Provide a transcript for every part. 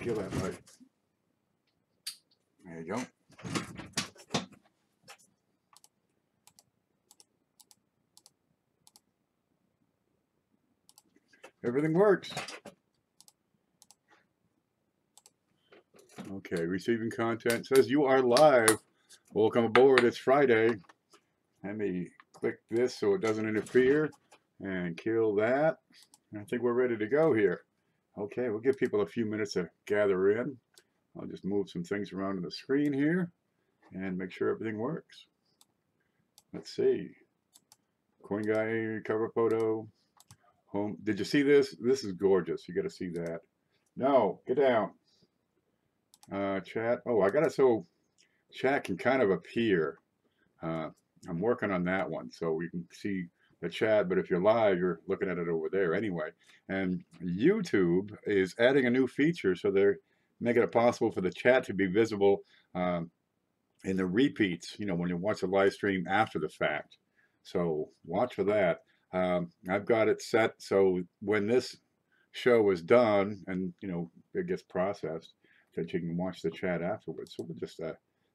kill that light. There you go. Everything works. Okay, receiving content. Says you are live. Welcome aboard. It's Friday. Let me click this so it doesn't interfere and kill that. I think we're ready to go here. Okay, we'll give people a few minutes to gather in. I'll just move some things around on the screen here and make sure everything works. Let's see. Coin guy cover photo. Home. Did you see this? This is gorgeous. You got to see that. No, get down. Chat. Oh, I got it so chat can kind of appear. I'm working on that one so we can see the chat, but if you're live, you're looking at it over there anyway. And YouTube is adding a new feature, so they're making it possible for the chat to be visible in the repeats, you know, when you watch the live stream after the fact. So watch for that. I've got it set so when this show is done and, you know, it gets processed, that you can watch the chat afterwards. So we'll just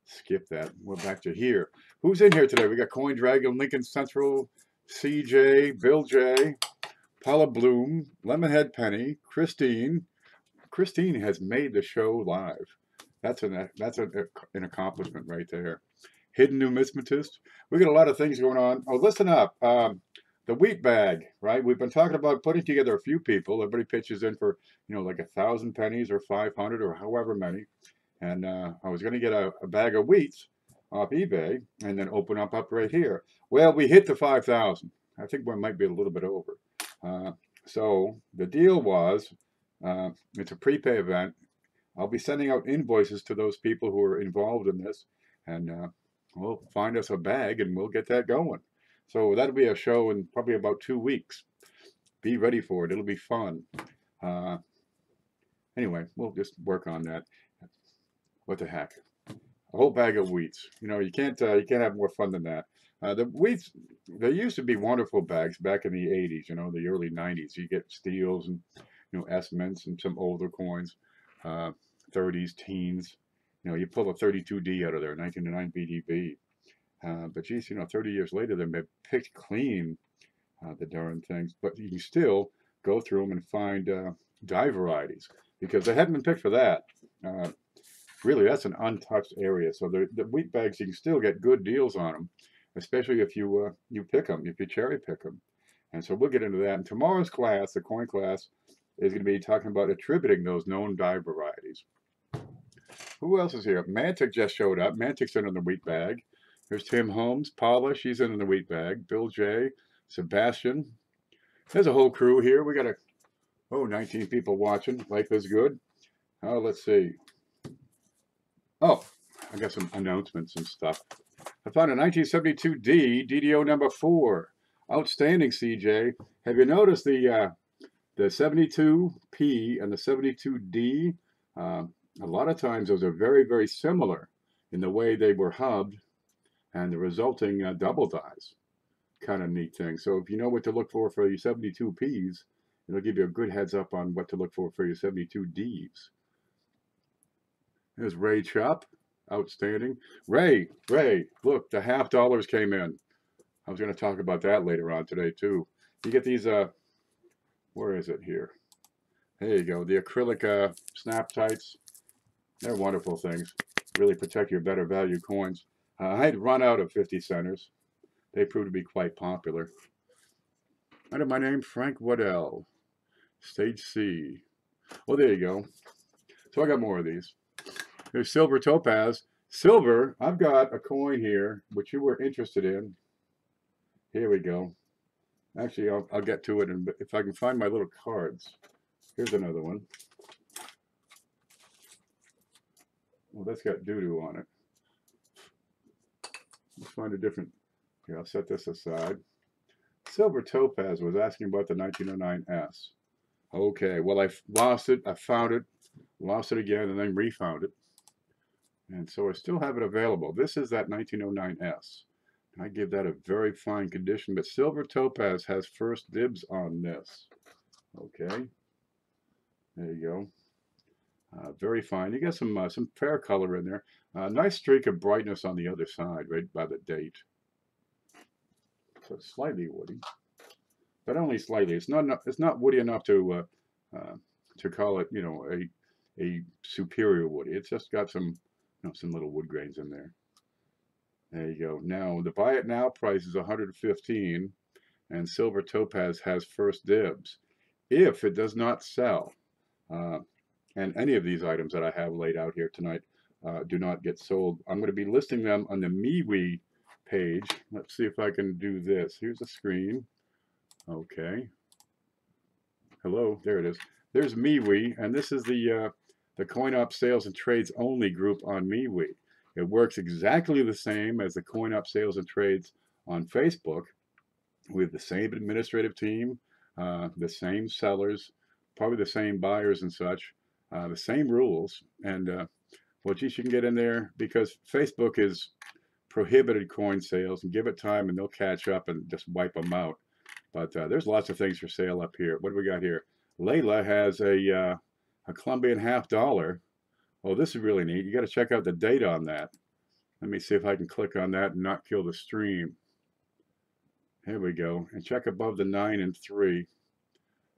skip that. We're back to here. Who's in here today? We got Coin Dragon, Lincoln Central, CJ, Bill J, Paula Bloom, LemonHead Penny, Christine. Christine has made the show live. That's an accomplishment right there. Hidden Numismatist. We got a lot of things going on. Oh, listen up. The wheat bag, right? We've been talking about putting together a few people. Everybody pitches in for, you know, like 1,000 pennies or 500 or however many. And I was going to get a bag of wheats off eBay and then open up right here. Well, we hit the 5,000. I think we might be a little bit over. So the deal was, it's a prepay event. I'll be sending out invoices to those people who are involved in this, and we'll find us a bag and we'll get that going. So that'll be a show in probably about 2 weeks. Be ready for it. It'll be fun. Anyway, we'll just work on that. What the heck? A whole bag of wheats. You know, you can't have more fun than that. The wheats, they used to be wonderful bags back in the 80s, you know, the early 90s. You get steels and, you know, S-mints and some older coins, 30s, teens. You know, you pull a 32D out of there, 1909 BDB. But geez, you know, 30 years later, they've picked clean, the darn things. But you can still go through them and find die varieties because they haven't been picked for that. Really, that's an untouched area. So the wheat bags, you can still get good deals on them, especially if you pick them, if you cherry pick them. And so we'll get into that. And tomorrow's class, the coin class, is going to be talking about attributing those known die varieties. Who else is here? Mantic just showed up. Mantic's in the wheat bag. There's Tim Holmes, Paula, she's in the wheat bag. Bill J, Sebastian. There's a whole crew here. We got 19 people watching. Life is good. Oh, let's see. Oh, I got some announcements and stuff. I found a 1972D, DDO number 4. Outstanding, CJ. Have you noticed the 72P and the 72D? A lot of times those are very, very similar in the way they were hubbed and the resulting double dies. Kind of neat thing. So if you know what to look for your 72Ps, it'll give you a good heads up on what to look for your 72Ds. There's Ray Chop. Outstanding. Ray, look, the $50 came in. I was going to talk about that later on today, too. You get these, where is it here? There you go. The acrylic snap tights. They're wonderful things. Really protect your better value coins. I had run out of 50 centers. They proved to be quite popular. Under my name, Frank Waddell. Stage C. Well, there you go. So I got more of these. There's Silver Topaz. Silver, I've got a coin here, which you were interested in. Here we go. Actually, I'll get to it, and if I can find my little cards. Here's another one. Well, that's got doo-doo on it. Let's find a different. Here, I'll set this aside. Silver Topaz was asking about the 1909S. Okay, well, I lost it. I found it, lost it again, and then refound it. And so I still have it available. This is that 1909S. I give that a very fine condition, but Silver Topaz has first dibs on this. Okay. There you Very fine. You got some fair color in there. Nice streak of brightness on the other side, right by the date. So it's slightly woody, but only slightly. It's not woody enough to call it, you know, a superior woody. It's just got some, you know, some little wood grains in there. There you go. Now the buy it now price is 115, and silver topaz has first dibs. If it does not sell, uh, and any of these items that I have laid out here tonight do not get sold, I'm going to be listing them on the MeWe page. Let's see if I can do this. Here's a screen. Okay. Hello, there it is. There's MeWe, and this is the CoinOp Sales and Trades Only group on MeWe. It works exactly the same as the CoinOp Sales and Trades on Facebook. We have the same administrative team, the same sellers, probably the same buyers and such, the same rules. And well, geez, you can get in there because Facebook is prohibited coin sales, and give it time and they'll catch up and just wipe them out. But there's lots of things for sale up here. What do we got here? Layla has a Colombian $50. Oh, this is really neat. You got to check out the date on that. Let me see if I can click on that and not kill the stream. Here we go. And check above the 9 and 3.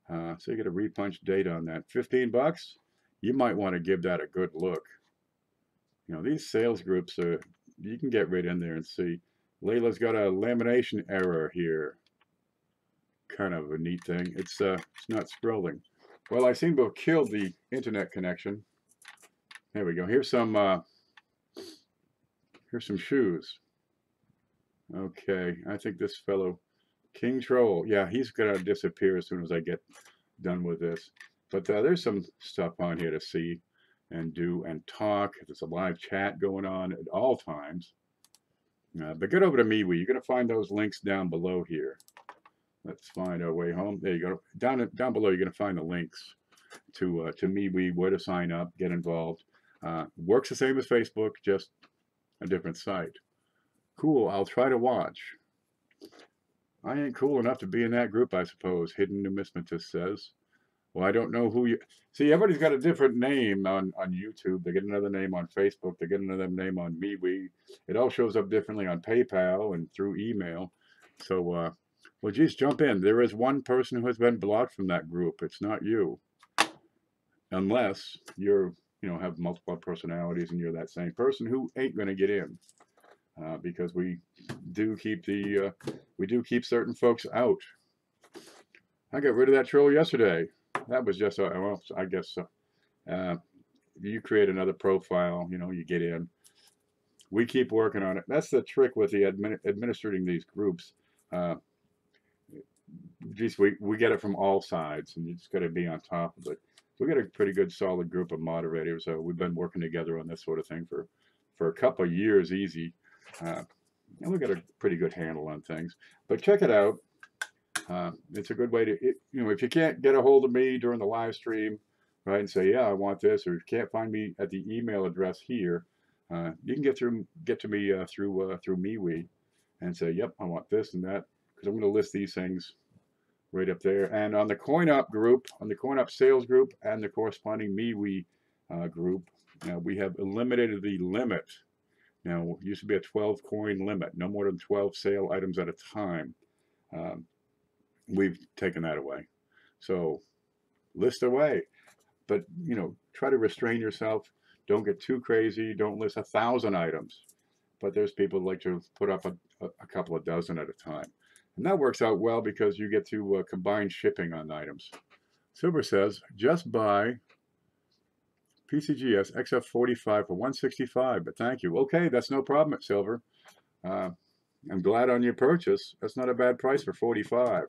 So you get a repunch date on that. 15 bucks? You might want to give that a good look. You know, these sales groups, you can get right in there and see. Layla's got a lamination error here. Kind of a neat thing. It's not scrolling. Well, I seem to have killed the internet connection. There we go. Here's some shoes. Okay, I think this fellow, King Troll, yeah, he's gonna disappear as soon as I get done with this. But there's some stuff on here to see and do and talk. There's a live chat going on at all times. But get over to MeWe. You're gonna find those links down below here. Let's find our way home. There you go. Down below, you're gonna find the links to MeWe, where to sign up, get involved. Works the same as Facebook, just a different site. Cool, I'll try to watch. I ain't cool enough to be in that group, I suppose, Hidden Numismatist says. Well, I don't know who you... See, everybody's got a different name on YouTube. They get another name on Facebook. They get another name on MeWe. It all shows up differently on PayPal and through email. So, well, geez, jump in. There is one person who has been blocked from that group. It's not you. Unless you're, you know, have multiple personalities and you're that same person who ain't going to get in. Because we do keep certain folks out. I got rid of that troll yesterday. That was just, well, I guess you create another profile, you know, you get in. We keep working on it. That's the trick with the administrating these groups. Geez, we get it from all sides, and you just got to be on top of it. We got a pretty good, solid group of moderators. We've been working together on this sort of thing for a couple of years, easy. And we got a pretty good handle on things. But check it out. It's a good way to, you know, if you can't get a hold of me during the live stream, right, and say, yeah, I want this, or if you can't find me at the email address here, you can get to me through MeWe and say, yep, I want this and that, because I'm going to list these things right up there. And on the CoinOp group, on the CoinOp sales group and the corresponding MeWe group, we have eliminated the limit. Now, it used to be a 12 coin limit, no more than 12 sale items at a time. We've taken that away. So list away, but, you know, try to restrain yourself. Don't get too crazy. Don't list 1,000 items. But there's people who like to put up a couple of dozen at a time. And that works out well because you get to combine shipping on items. Silver says, just buy PCGS XF45 for $165, but thank you. Okay, that's no problem at Silver. I'm glad on your purchase. That's not a bad price for 45.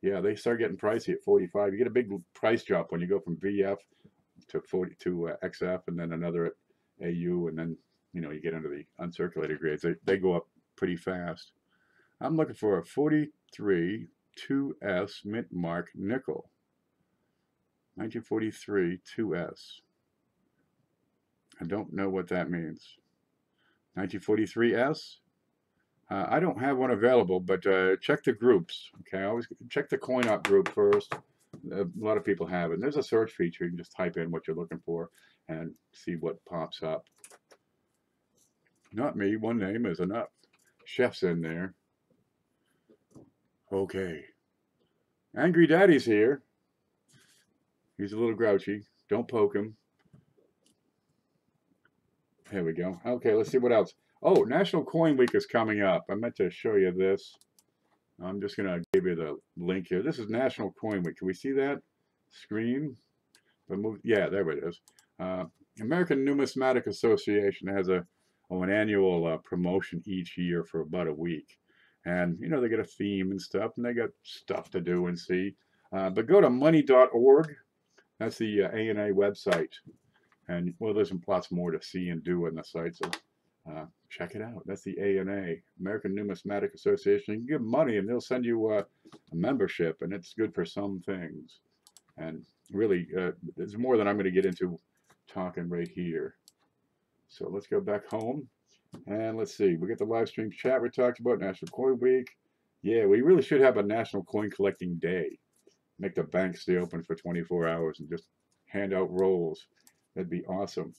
Yeah, they start getting pricey at 45. You get a big price drop when you go from VF to XF, and then another at AU, and then, you know, you get into the uncirculated grades. They go up pretty fast. I'm looking for a 43 2S mint mark nickel. 1943 2S. I don't know what that means. 1943S? I don't have one available, but check the groups. Okay, I always check the CoinOp group first. a lot of people have it. And there's a search feature. You can just type in what you're looking for and see what pops up. Not me. One name is enough. Chef's in there. Okay. Angry Daddy's here. He's a little grouchy. Don't poke him. Here we go. Okay, let's see what else. Oh, National Coin Week is coming up. I meant to show you this. I'm just going to give you the link here. This is National Coin Week. Can we see that screen? Yeah, there it is. American Numismatic Association has an annual promotion each year for about a week. And, you know, they get a theme and stuff, and they got stuff to do and see. But go to money.org. That's the ANA website. And, well, there's lots more to see and do on the site, so check it out. That's the ANA, American Numismatic Association. You can give money, and they'll send you a membership, and it's good for some things. And really, there's more than I'm going to get into talking right here. So let's go back home, and let's see. We got the live stream chat we talked about, National Coin Week. Yeah, we really should have a National Coin Collecting Day. Make the bank stay open for 24 hours and just hand out rolls. That'd be awesome.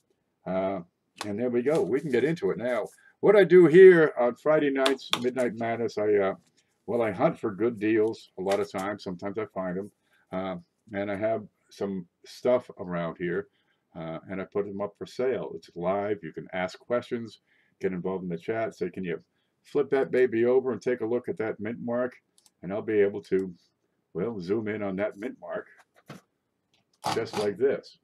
And there we go. We can get into it now. What I do here on Friday nights, Midnight Madness, I hunt for good deals a lot of times. Sometimes I find them. And I have some stuff around here, and I put them up for sale. It's live. You can ask questions, get involved in the chat. Say, can you flip that baby over and take a look at that mint mark? And I'll be able to, well, zoom in on that mint mark just like this.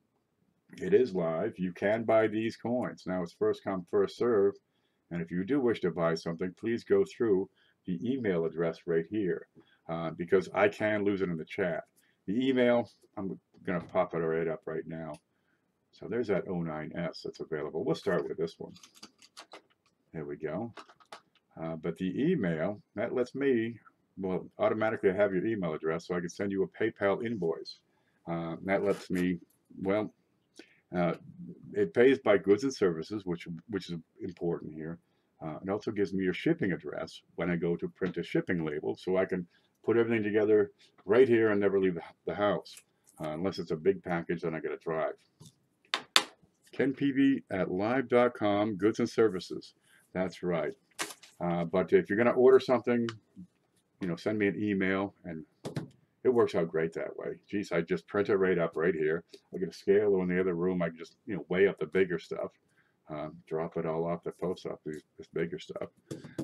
It is live. You can buy these coins. Now it's first come, first serve. And if you do wish to buy something, please go through the email address right here, because I can lose it in the chat. The email, I'm going to pop it right up right now. So there's that 09S that's available. We'll start with this one. There we go. But the email, that lets me, well, automatically have your email address so I can send you a PayPal invoice. That lets me, well, it pays by goods and services, which is important here. It also gives me your shipping address when I go to print a shipping label, so I can put everything together right here and never leave the house, unless it's a big package, then I got to drive. KenPV@live.com, goods and services. That's right. But if you're going to order something, you know, send me an email, and it works out great that way. Geez, I just print it right up right here. I get a scale in the other room. I can just, you know, weigh up the bigger stuff, drop it all off the post office, this bigger stuff.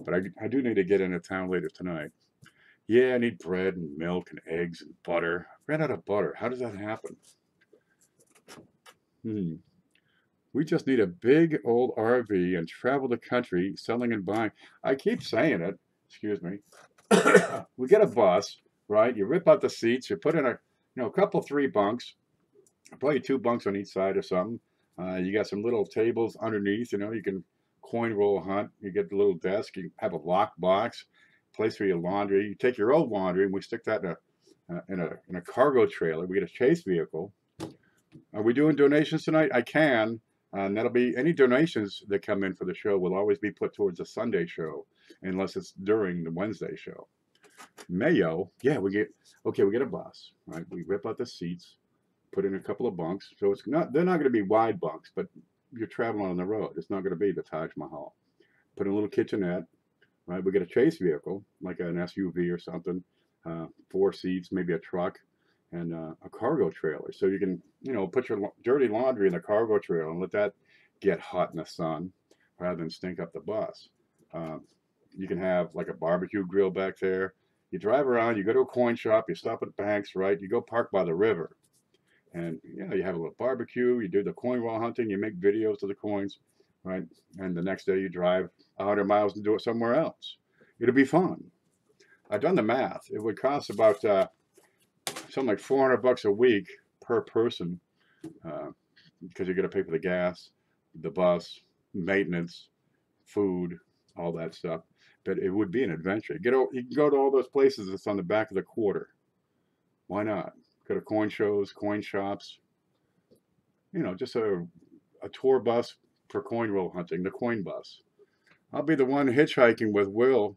But I do need to get into town later tonight. Yeah, I need bread and milk and eggs and butter. I ran out of butter. How does that happen? We just need a big old RV and travel the country selling and buying. I keep saying it. Excuse me. We get a bus, right? You rip out the seats. You put in a couple, 3 bunks, probably 2 bunks on each side or something. You got some little tables underneath. You know, you can coin roll hunt. You get the little desk. You have a lock box, place for your laundry. You take your old laundry, and we stick that in a cargo trailer. We get a chase vehicle. Are we doing donations tonight? I can. And that'll be, any donations that come in for the show will always be put towards the Sunday show, unless it's during the Wednesday show. Mayo, yeah, we get a bus, right? We rip out the seats, put in a couple of bunks. So they're not going to be wide bunks, but you're traveling on the road. It's not going to be the Taj Mahal. Put in a little kitchenette, right? We get a chase vehicle, like an SUV or something, 4 seats, maybe a truck, and a cargo trailer. So you can, put your dirty laundry in the cargo trailer and let that get hot in the sun rather than stink up the bus. You can have like a barbecue grill back there. You drive around, you go to a coin shop, you stop at banks, right? You go park by the river. And, you have a little barbecue, you do the coin roll hunting, you make videos of the coins, right? And the next day you drive 100 miles and do it somewhere else. It'll be fun. I've done the math. It would cost about something like $400 a week per person, because you're going to pay for the gas, the bus, maintenance, food, all that stuff. But it would be an adventure. You can go to all those places that's on the back of the quarter. Why not? Go to coin shows, coin shops. Just a tour bus for coin roll hunting, the coin bus. I'll be the one hitchhiking with Will.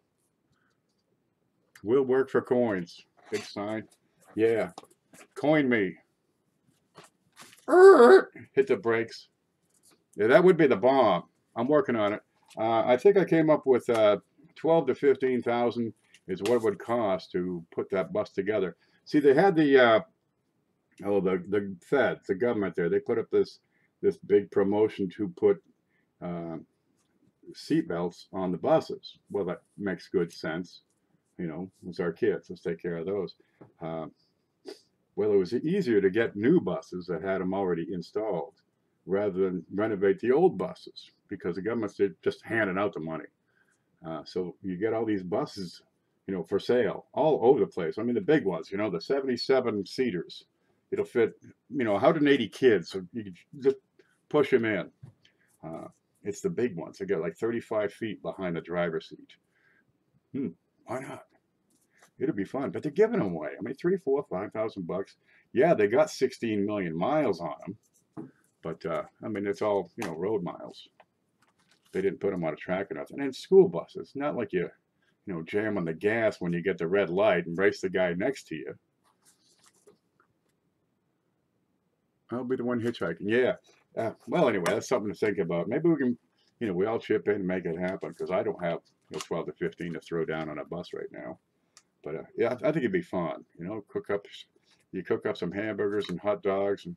Will work for coins. Big sign. Yeah. Coin me. Hit the brakes. Yeah, that would be the bomb. I'm working on it. I think I came up with 12 to 15,000 is what it would cost to put that bus together. See, they had the Fed, the government there. They put up this big promotion to put seat belts on the buses. Well, that makes good sense. You know, it's our kids. Let's take care of those. Well, it was easier to get new buses that had them already installed rather than renovate the old buses because the government's just handing out the money. So you get all these buses, you know, for sale all over the place. I mean, the big ones, you know, the 77 seaters. It'll fit, you know, 180 kids. So you can just push them in. It's the big ones. They get like 35 feet behind the driver's seat. Why not? It'll be fun, but they're giving them away. I mean, 3, 4, 5,000 bucks. Yeah, they got 16 million miles on them, but I mean, it's all, you know, road miles. They didn't put them on a track or nothing. And school buses, not like you know, jam on the gas when you get the red light and race the guy next to you. I'll be the one hitchhiking. Yeah. Well, anyway, that's something to think about. Maybe we can, you know, we all chip in and make it happen because I don't have, you know, 12 to 15 to throw down on a bus right now. But yeah, I think it'd be fun. You know, you cook up some hamburgers and hot dogs and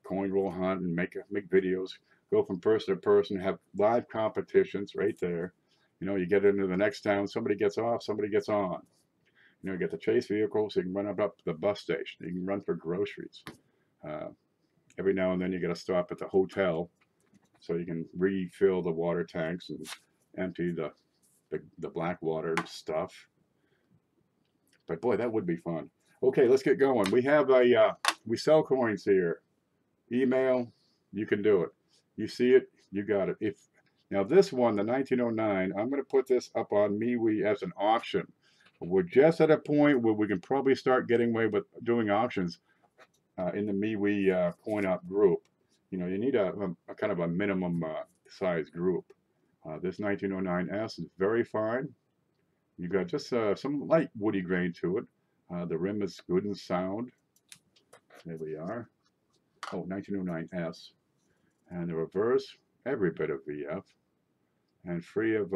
coin roll hunt and make videos. Go from person to person, have live competitions right there. You know, you get into the next town, somebody gets off, somebody gets on. You know, you get the chase vehicle so you can run up to the bus station. You can run for groceries. Every now and then you got to stop at the hotel so you can refill the water tanks and empty the black water stuff. But boy, that would be fun. Okay, let's get going. We have we sell coins here. Email, you can do it. You see it, you got it. Now this one, the 1909, I'm going to put this up on MeWe as an auction. We're just at a point where we can probably start getting away with doing auctions in the MeWe coin op group. You know, you need a kind of a minimum size group. This 1909S is very fine. You got just some light woody grain to it. The rim is good and sound. There we are. Oh, 1909S. And the reverse, every bit of VF. And free of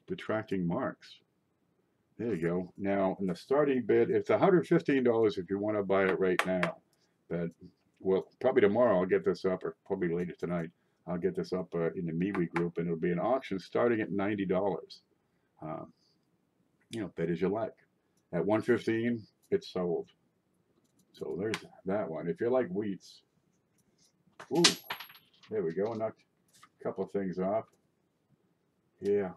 detracting marks. There you go. Now, in the starting bid, it's $115 if you want to buy it right now. But, well, probably tomorrow I'll get this up, or probably later tonight, I'll get this up in the MeWe group, and it'll be an auction starting at $90. You know, bid as you like. At $115, it's sold. So there's that one. If you like wheats, ooh, there we go. Knocked a couple of things off. Yeah.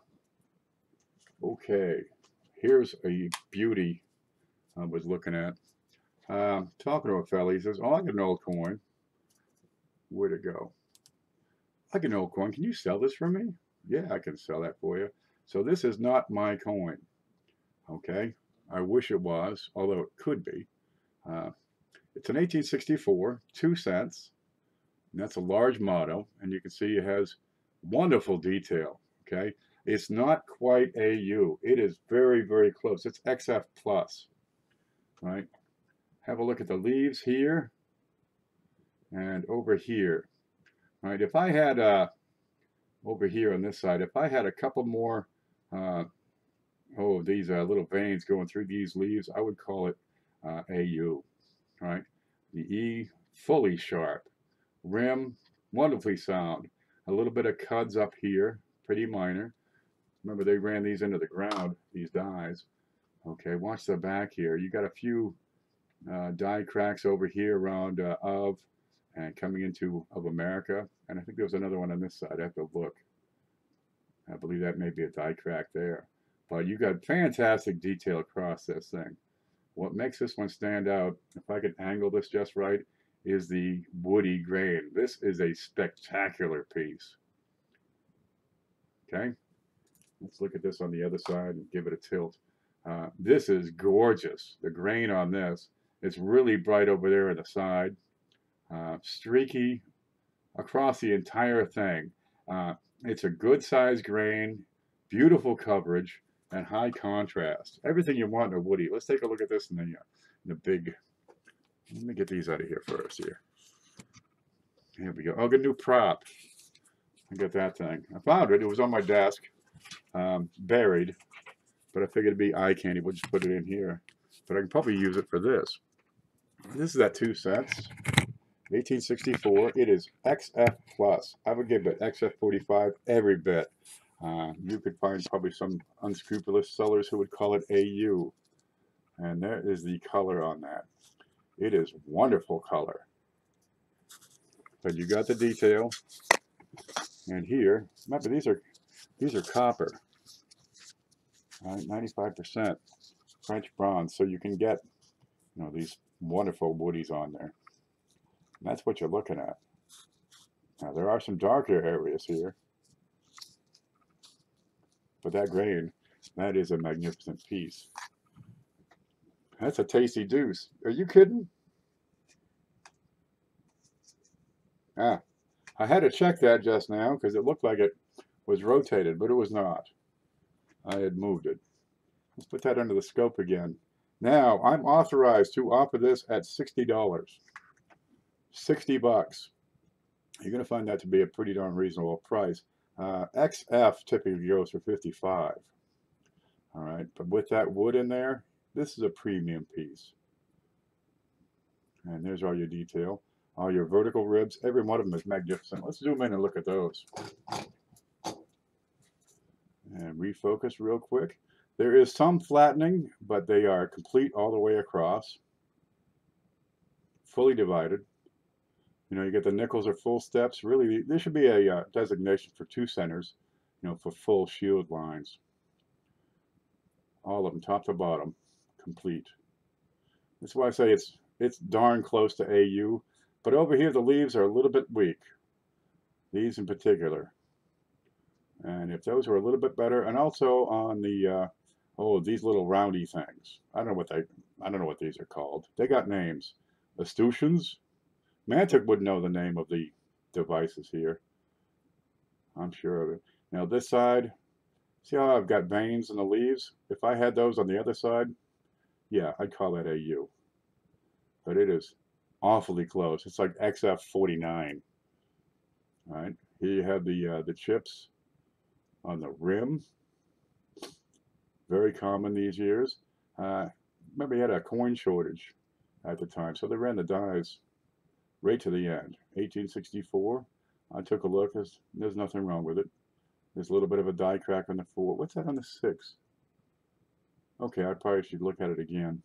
Okay. Here's a beauty I was looking at. Talking to a fella, he says, "Oh, I got an old coin." Where'd it go? "I got an old coin. Can you sell this for me?" "Yeah, I can sell that for you." So this is not my coin. Okay. I wish it was, although it could be. It's an 1864, 2 cents. And that's a large motto, and you can see it has wonderful detail. Okay, it's not quite AU. It is very, very close. It's XF plus. Right. Have a look at the leaves here and over here. All right. If I had over here on this side, if I had a couple more these little veins going through these leaves, I would call it AU. All right. The E, fully sharp. Rim, wonderfully sound. A little bit of cuds up here, pretty minor. Remember, they ran these into the ground, these dies. Okay, watch the back here. You got a few die cracks over here around of and coming into of America. And I think there was another one on this side. I have to look. I believe that may be a die crack there. But you got fantastic detail across this thing. What makes this one stand out, if I could angle this just right, is the woody grain. This is a spectacular piece. Okay, let's look at this on the other side and give it a tilt. This is gorgeous. The grain on this is really bright over there on the side. Streaky across the entire thing. It's a good size grain, beautiful coverage, and high contrast. Everything you want in a woody. Let's take a look at this in the big Let me get these out of here first here. Here we go. Oh, good new prop. I got that thing. I found it. It was on my desk, buried, but I figured it'd be eye candy. We'll just put it in here. But I can probably use it for this. This is at 2 cents. 1864. It is XF plus. I would give it XF45 every bit. You could find probably some unscrupulous sellers who would call it AU. And there is the color on that. It is wonderful color. But you got the detail. And here, remember these are copper. All right, 95% French bronze. So you can get, you know, these wonderful woodies on there. And that's what you're looking at. Now there are some darker areas here. But that grain, that is a magnificent piece. That's a tasty deuce. Are you kidding? Ah, I had to check that just now because it looked like it was rotated, but it was not. I had moved it. Let's put that under the scope again. Now, I'm authorized to offer this at $60. 60 bucks. You're going to find that to be a pretty darn reasonable price. XF typically goes for 55. All right, but with that wood in there, this is a premium piece. And there's all your detail, all your vertical ribs. Every one of them is magnificent. Let's zoom in and look at those. And refocus real quick. There is some flattening, but they are complete all the way across. Fully divided. You know, you get the nickels or full steps. Really, there should be a designation for 2 centers, you know, for full shield lines. All of them, top to bottom, complete. That's why I say it's darn close to AU. But over here, the leaves are a little bit weak. These in particular. And if those were a little bit better, and also on the oh, these little roundy things. I don't know what these are called. They got names. Escutcheons. Mantic would know the name of the devices here. I'm sure of it. Now this side, see how I've got veins in the leaves? If I had those on the other side, yeah, I'd call that AU. But it is awfully close. It's like XF49. All right, here you have the chips on the rim. Very common these years. Remember, you had a coin shortage at the time, so they ran the dies right to the end. 1864. I took a look. There's nothing wrong with it. There's a little bit of a die crack on the 4. What's that on the 6? Okay, I probably should look at it again.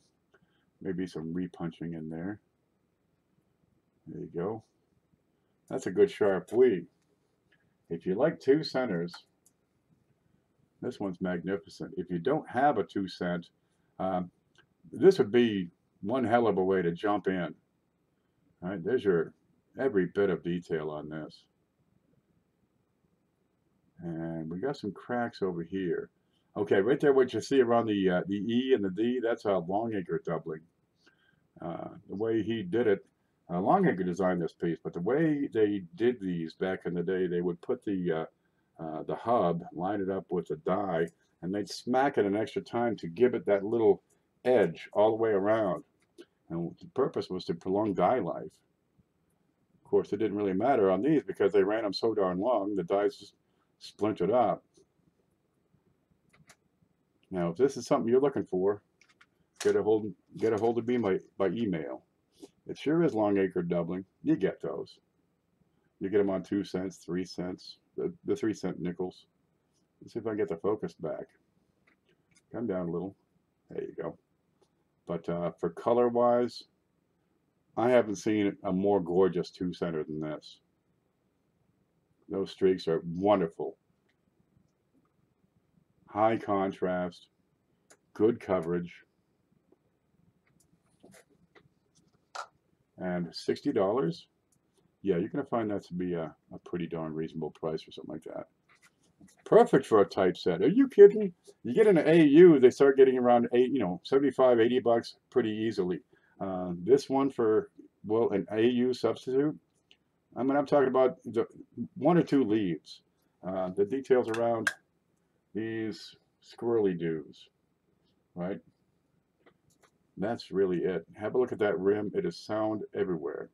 Maybe some repunching in there. There you go. That's a good sharp weed. If you like 2 centers, this one's magnificent. If you don't have a 2 cent, this would be one hell of a way to jump in. All right, there's your every bit of detail on this. And we got some cracks over here. Okay, right there, what you see around the E and the D, that's a Longacre doubling. The way he did it, Longacre designed this piece, but the way they did these back in the day, they would put the hub, line it up with the die, and they'd smack it an extra time to give it that little edge all the way around. And the purpose was to prolong die life. Of course, it didn't really matter on these because they ran them so darn long, the dies just splintered up. Now, if this is something you're looking for, get a hold of me by email. It sure is Longacre doubling. You get those. You get them on 2 cents, 3 cents, the 3 cent nickels. Let's see if I can get the focus back. Come down a little. There you go. But for color-wise, I haven't seen a more gorgeous 2 center than this. Those streaks are wonderful. High contrast, good coverage, and $60. Yeah, you're going to find that to be a pretty darn reasonable price for something like that. Perfect for a typeset. Are you kidding? You get an AU, they start getting around 75, 80 bucks pretty easily. This one for, well, an AU substitute, I mean, I'm talking about the 1 or 2 leaves. The details around these squirrely doos, right? That's really it. Have a look at that rim. It is sound everywhere.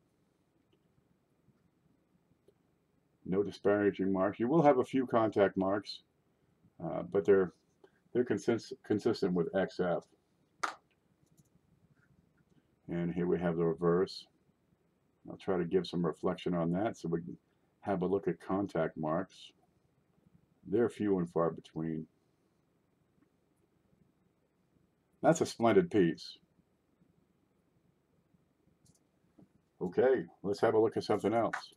No disparaging marks. You will have a few contact marks, but they're consistent with XF. And here we have the reverse. I'll try to give some reflection on that so we can have a look at contact marks. They're few and far between. That's a splendid piece. Okay, let's have a look at something else.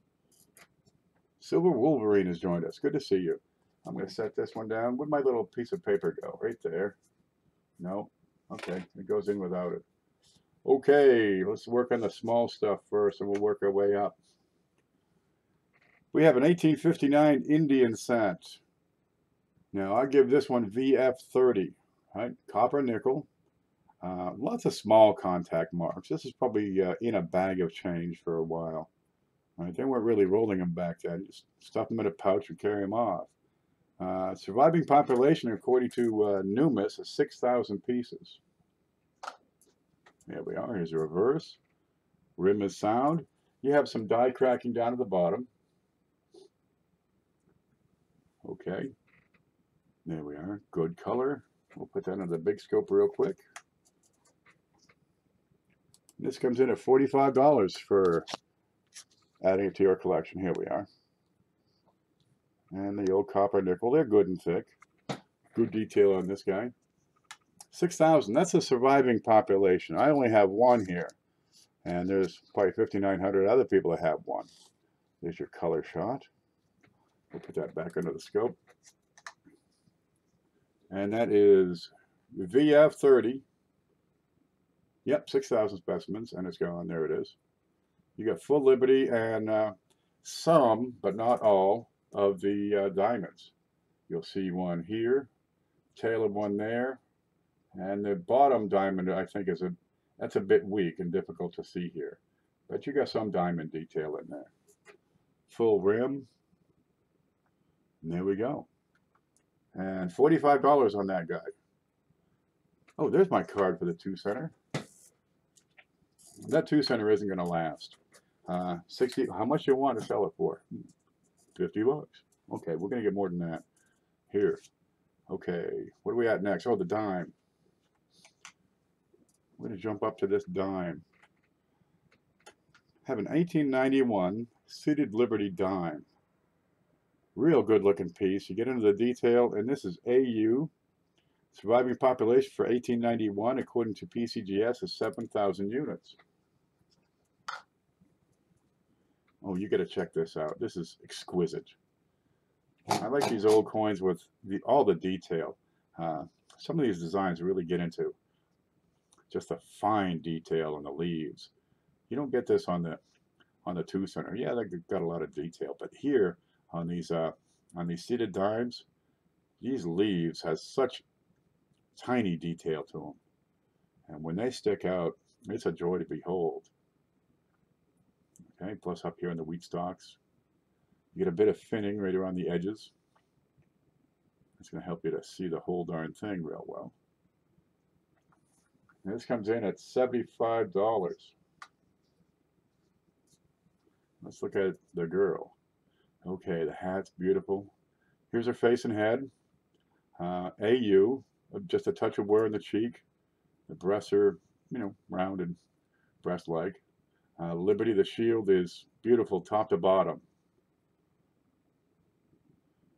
Silver Wolverine has joined us. Good to see you. I'm going to set this one down. Where'd my little piece of paper go? Right there. No. Okay, it goes in without it. Okay, let's work on the small stuff first, and we'll work our way up. We have an 1859 Indian cent. Now, I give this one VF30, right? Copper nickel. Lots of small contact marks. This is probably in a bag of change for a while. Right? They weren't really rolling them back then. Just stuff them in a pouch and carry them off. Surviving population, according to Numis, is 6,000 pieces. There we are. Here's a reverse. Rim is sound. You have some die cracking down at the bottom. Okay. There we are. Good color. We'll put that under the big scope real quick. This comes in at $45 for adding it to your collection. Here we are. And the old copper nickel. They're good and thick. Good detail on this guy. 6,000. That's a surviving population. I only have one here. And there's probably 5,900 other people that have one. There's your color shot. We'll put that back under the scope. And that is VF30. Yep, 6,000 specimens, and it's gone. There it is. You got full liberty and some, but not all, of the diamonds. You'll see one here, tail of one there, and the bottom diamond, I think, that's a bit weak and difficult to see here. But you got some diamond detail in there. Full rim. And there we go. And $45 on that guy. Oh, there's my card for the 2-center. That 2-center isn't going to last. 60. How much do you want to sell it for? $50. Okay, we're going to get more than that. Here. Okay, what are we at next? Oh, the dime. We're going to jump up to this dime. Have an 1891 Seated Liberty dime. Real good looking piece. You get into the detail, and this is AU. Surviving population for 1891, according to PCGS, is 7,000 units. Oh, you got to check this out. This is exquisite. I like these old coins with all the detail. Some of these designs really get into just the fine detail on the leaves. You don't get this on the 2-center. Yeah, they've got a lot of detail, but here on these seated dimes, these leaves has such tiny detail to them, and when they stick out, it's a joy to behold. Okay, plus up here in the wheat stalks, you get a bit of finning right around the edges. It's going to help you to see the whole darn thing real well. And this comes in at $75. Let's look at the girl. Okay, the hat's beautiful. Here's her face and head. AU, just a touch of wear in the cheek. The breasts are, rounded breast-like. Liberty, the shield, is beautiful top to bottom.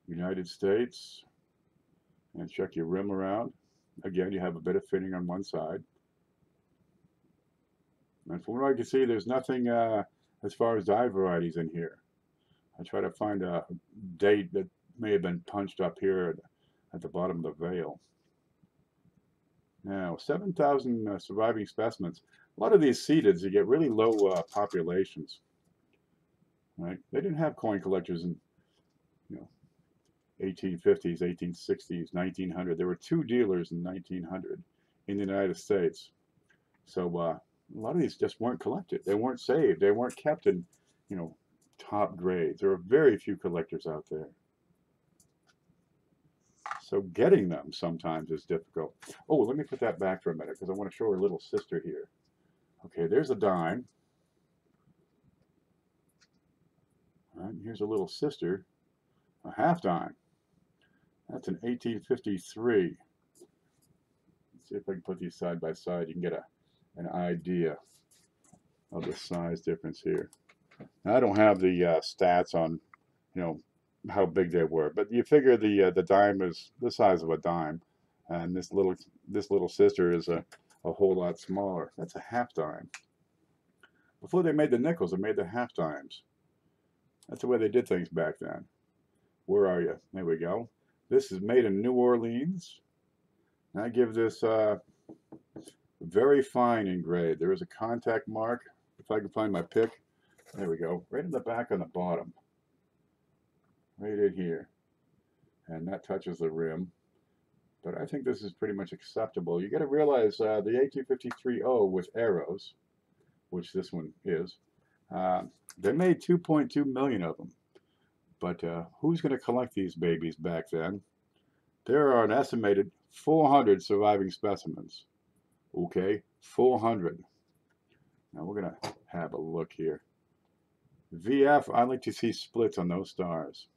United States. And check your rim around. Again, you have a bit of fitting on one side. And from what I can see, there's nothing as far as die varieties in here. I try to find a date that may have been punched up here at the bottom of the veil. Now, 7,000 surviving specimens. A lot of these seededs, you get really low populations. Right? They didn't have coin collectors in 1850s, 1860s, 1900. There were 2 dealers in 1900 in the United States. So a lot of these just weren't collected. They weren't saved. They weren't kept in, top grades. There are very few collectors out there. So getting them sometimes is difficult. Oh, let me put that back for a minute because I want to show her little sister here. Okay, there's a dime. All right, here's a little sister, a half dime. That's an 1853. Let's see if I can put these side by side. You can get an idea of the size difference here. Now, I don't have the stats on, you know, how big they were, but you figure the dime is the size of a dime, and this little sister is a whole lot smaller. That's a half dime. Before they made the nickels, they made the half dimes. That's the way they did things back then. Where are you? There we go. This is made in New Orleans. And I give this very fine in grade. There is a contact mark. If I can find my pick. There we go. Right in the back on the bottom. Right in here. And that touches the rim. But I think this is pretty much acceptable. You got to realize the 1853O with arrows, which this one is, they made 2.2 million of them. But who's going to collect these babies back then? There are an estimated 400 surviving specimens. Okay, 400. Now we're going to have a look here. VF, I like to see splits on those stars.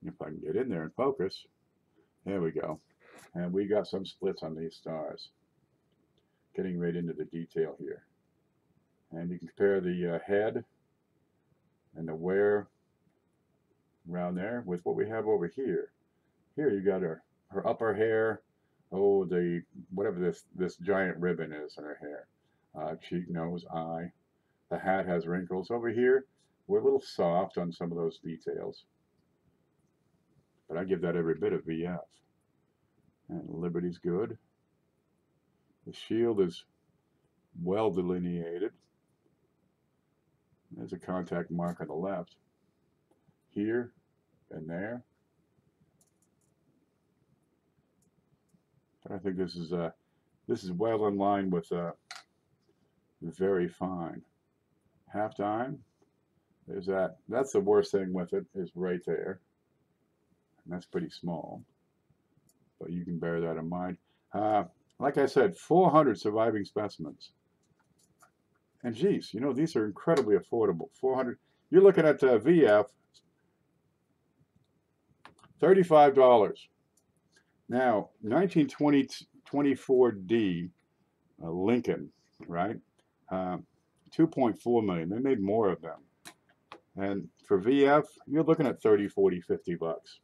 If I can get in there and focus. There we go. And we got some splits on these stars. Getting right into the detail here. And you can compare the head and the wear around there with what we have over here. Here you got her upper hair. Oh, whatever this giant ribbon is in her hair. Cheek, nose, eye. The hat has wrinkles. Over here, we're a little soft on some of those details. But I give that every bit of VF. And Liberty's good. The shield is well delineated. There's a contact mark on the left. Here and there. But I think this is well in line with very fine. Half dime. There's that. That's the worst thing with it, is right there. And that's pretty small. But you can bear that in mind. Like I said, 400 surviving specimens. And geez, you know, these are incredibly affordable. 400. You're looking at VF, $35. Now, 1924D, Lincoln, right? 2.4 million. They made more of them. And for VF, you're looking at 30, 40, 50 bucks.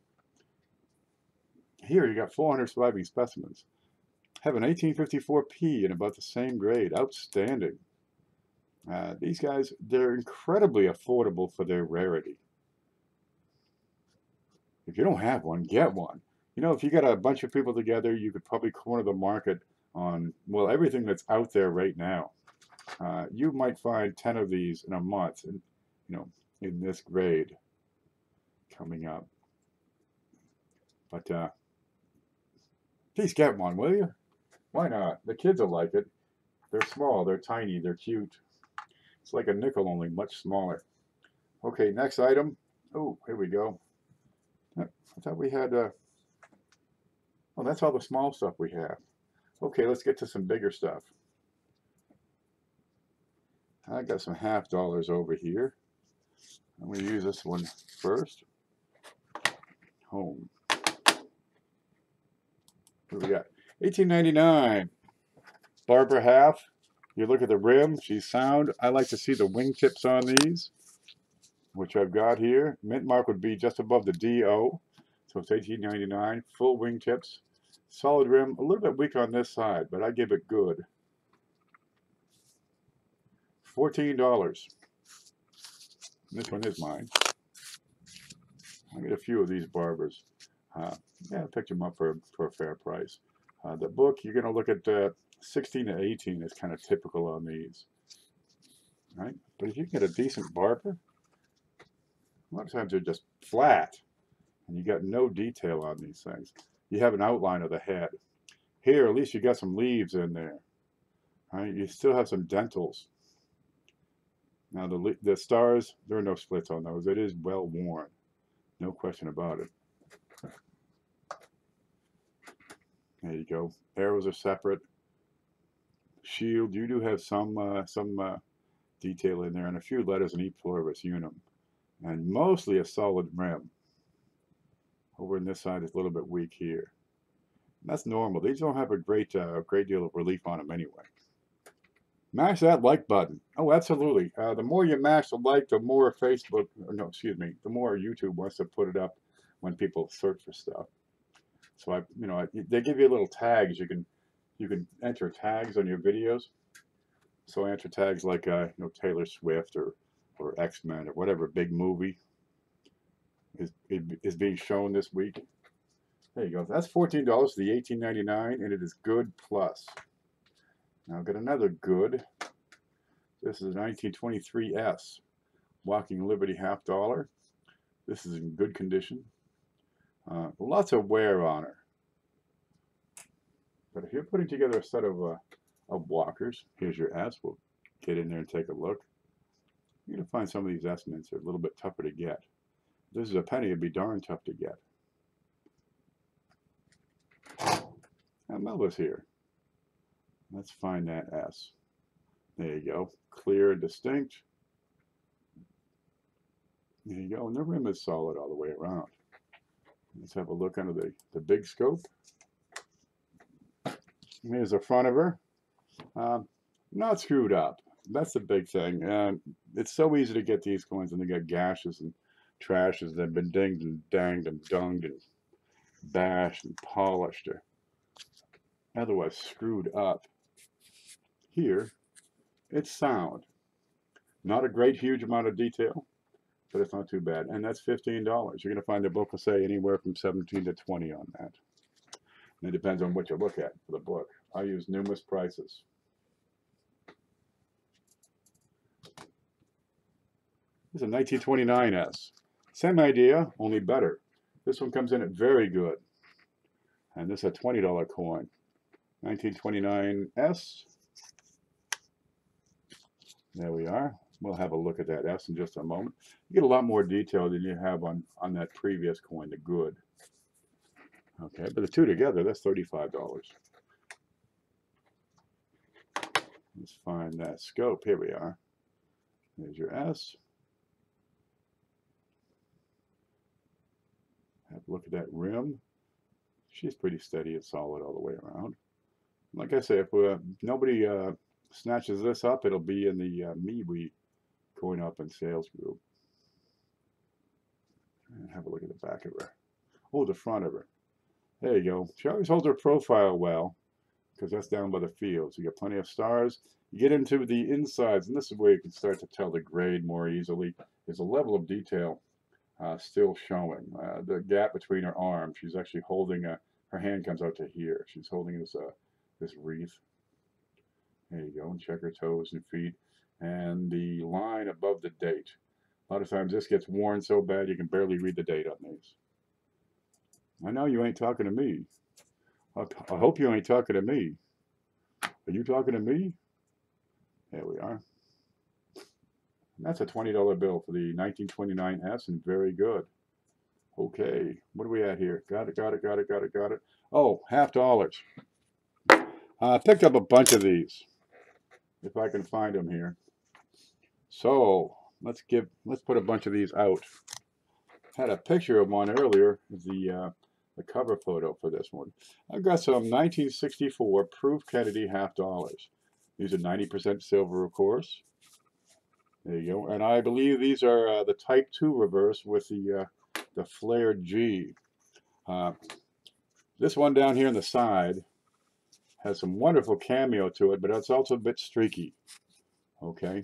Here, you got 400 surviving specimens. Have an 1854P in about the same grade. Outstanding. These guys, they're incredibly affordable for their rarity. If you don't have one, get one. You know, if you got a bunch of people together, you could probably corner the market on, well, everything that's out there right now. You might find 10 of these in a month, and, you know, in this grade coming up. But please get one, will you? Why not? The kids will like it. They're small, they're tiny, they're cute. It's like a nickel, only much smaller. Okay, next item. Oh, here we go. I thought we had, oh, that's all the small stuff we have. Okay, let's get to some bigger stuff. I got some half dollars over here. I'm going to use this one first. Home. What do we got? $18.99. Barbara half. You look at the rim, she's sound. I like to see the wingtips on these, which I've got here. Mint mark would be just above the DO. So it's $18.99. Full wingtips. Solid rim. A little bit weak on this side, but I give it good. $14. This one is mine. I get a few of these Barbers. Yeah, I picked them up for a fair price. The book, you're going to look at 16 to 18 is kind of typical on these. Right? But if you get a decent Barber, a lot of times they're just flat. And you got no detail on these things. You have an outline of the head. Here, at least you got some leaves in there. Right? You still have some dentals. Now the stars, there are no splits on those. It is well worn. No question about it. There you go. Arrows are separate. Shield, you do have some detail in there, and a few letters in each pluribus unum, and mostly a solid rim. Over on this side, it's a little bit weak here. And that's normal. These don't have a great deal of relief on them anyway. Mash that like button. Oh, absolutely. The more you mash the like, the more Facebook, no, excuse me, the more YouTube wants to put it up when people search for stuff. So they give you little tags. You can enter tags on your videos. So I enter tags like Taylor Swift or X-Men or whatever big movie is being shown this week. There you go. That's $14 for the $18.99, and it is good plus. Now I've got another good. This is a 1923 S, Walking Liberty $half. This is in good condition. Lots of wear on her. But if you're putting together a set of walkers, here's your S. We'll get in there and take a look. You're going to find some of these S mints are a little bit tougher to get. If this is a penny, it'd be darn tough to get. Now Melba's here. Let's find that S. There you go. Clear and distinct. There you go. And the rim is solid all the way around. Let's have a look under the big scope. Here's the front of her. Not screwed up. That's the big thing. And it's so easy to get these coins, and they get gashes and trashes that have been dinged and danged and dunged and bashed and polished or otherwise screwed up. Here, it's sound. Not a great huge amount of detail, but it's not too bad. And that's $15. You're going to find the book will say anywhere from 17 to 20 on that. And it depends on what you look at for the book. I use numerous prices. This is a 1929 S. Same idea, only better. This one comes in at very good. And this is a $20 coin. 1929 S. There we are. We'll have a look at that S in just a moment. You get a lot more detail than you have on that previous coin, the good. Okay, but the two together, that's $35. Let's find that scope. Here we are. There's your S. Have a look at that rim. She's pretty steady and solid all the way around. Like I say, if nobody snatches this up, it'll be in the MeWe Coin Up and Sales group. And have a look at the back of her. Oh, the front of her. There you go. She always holds her profile well, because that's down by the fields. You get plenty of stars. You get into the insides, and this is where you can start to tell the grade more easily. There's a level of detail still showing. The gap between her arms. She's actually holding her hand comes out to here. She's holding this wreath. There you go. And check her toes and feet. And the line above the date. A lot of times this gets worn so bad you can barely read the date on these. I know you ain't talking to me. I hope you ain't talking to me. Are you talking to me? There we are. And that's a $20 bill for the 1929 S, and very good. Okay, what are we at here? Got it. Oh, $half. I picked up a bunch of these, if I can find them here. So let's put a bunch of these out. Had a picture of one earlier, the cover photo for this one. I've got some 1964 Proof Kennedy $half. These are 90% silver, of course. There you go. And I believe these are the Type 2 reverse with the flared G. This one down here on the side has some wonderful cameo to it, but it's also a bit streaky. Okay.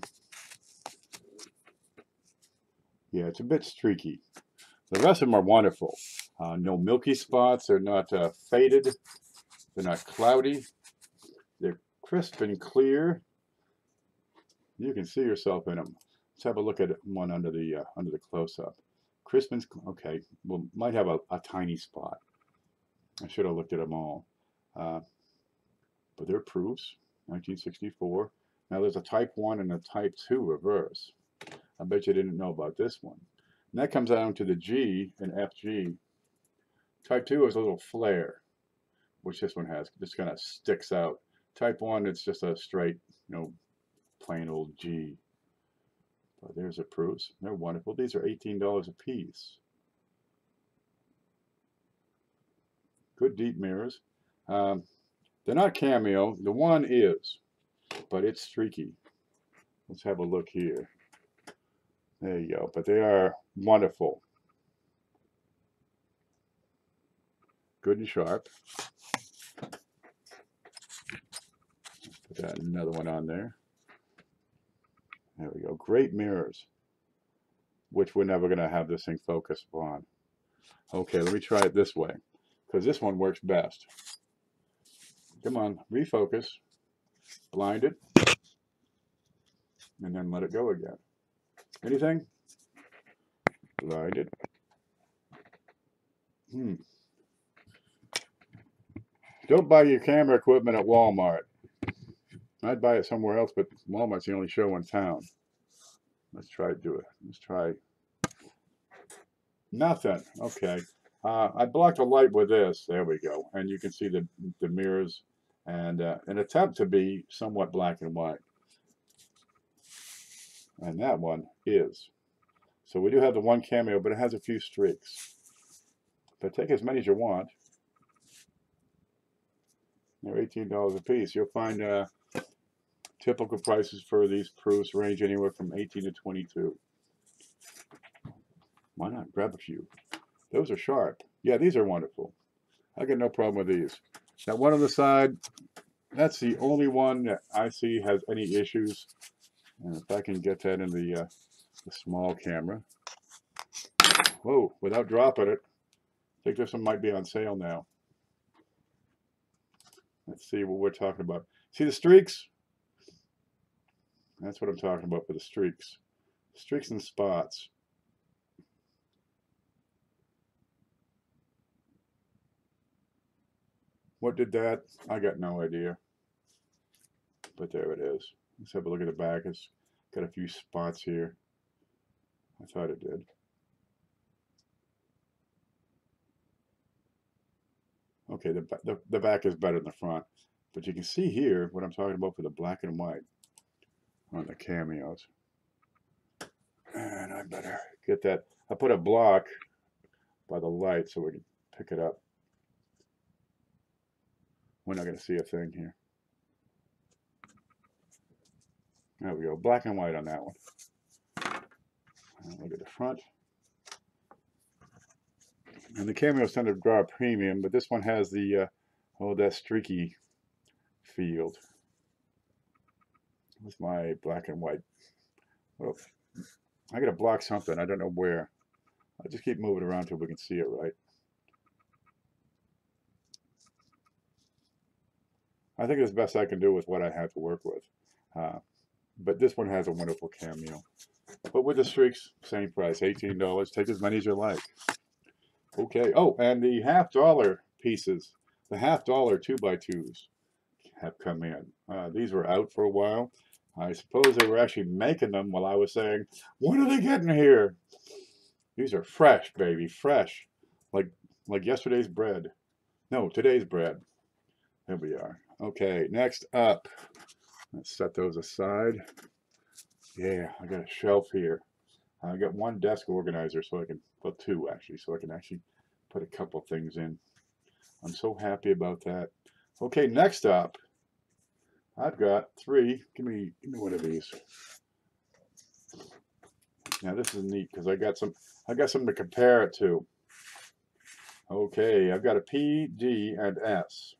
Yeah, it's a bit streaky. The rest of them are wonderful. No milky spots. They're not faded. They're not cloudy. They're crisp and clear. You can see yourself in them. Let's have a look at one under the close-up. Crisp and okay. Well, might have a tiny spot. I should have looked at them all. But they're proofs. 1964. Now there's a Type 1 and a Type 2 reverse. I bet you didn't know about this one. And that comes down to the G and FG. Type 2 is a little flare, which this one has. Just kind of sticks out. Type 1, it's just a straight, plain old G. But there's the proofs. They're wonderful. These are $18 a piece. Good deep mirrors. They're not cameo. The one is, but it's streaky. Let's have a look here. There you go. But they are wonderful. Good and sharp. Put that another one on there. There we go. Great mirrors, which we're never going to have this thing focused on. Okay, let me try it this way, because this one works best. Come on, refocus, blind it, and then let it go again. Anything? Blind it. Don't buy your camera equipment at Walmart. I'd buy it somewhere else, but Walmart's the only show in town. Let's try to do it. Let's try. Nothing. Okay. I blocked the light with this. There we go. And you can see the mirrors and an attempt to be somewhat black and white. And that one is. So we do have the one cameo, but it has a few streaks. But take as many as you want. They're $18 a piece. You'll find typical prices for these proofs range anywhere from 18 to 22. Why not grab a few? Those are sharp. Yeah, these are wonderful. I got no problem with these. That one on the side, that's the only one that I see has any issues. And if I can get that in the small camera. Whoa, without dropping it. I think this one might be on sale now. Let's see what we're talking about. See the streaks? That's what I'm talking about for the streaks. Streaks and spots. What did that? I got no idea. But there it is. Let's have a look at the back. It's got a few spots here. I thought it did. Okay, the back is better than the front. But you can see here what I'm talking about for the black and white on the cameos. And I better get that. I put a block by the light so we can pick it up. We're not going to see a thing here. There we go. Black and white on that one. And look at the front. And the cameos tend to draw a premium, but this one has the, that streaky field. With my black and white. Well, I got to block something. I don't know where. I'll just keep moving around till we can see it right. I think it's the best I can do with what I have to work with. But this one has a wonderful cameo. But with the streaks, same price, $18. Take as many as you like. Okay. Oh, and the $50 pieces, the $50 2x2s have come in. These were out for a while. I suppose they were actually making them while I was saying, when are they getting here? These are fresh, baby, fresh. Like yesterday's bread. No, today's bread. There we are. Okay, next up. Let's set those aside. Yeah, I got a shelf here. I got one desk organizer so I can, well, two actually, so I can actually put a couple things in. I'm so happy about that. Okay, next up, I've got three. Give me one of these. Now this is neat because I got something to compare it to. Okay, I've got a P, D, and S.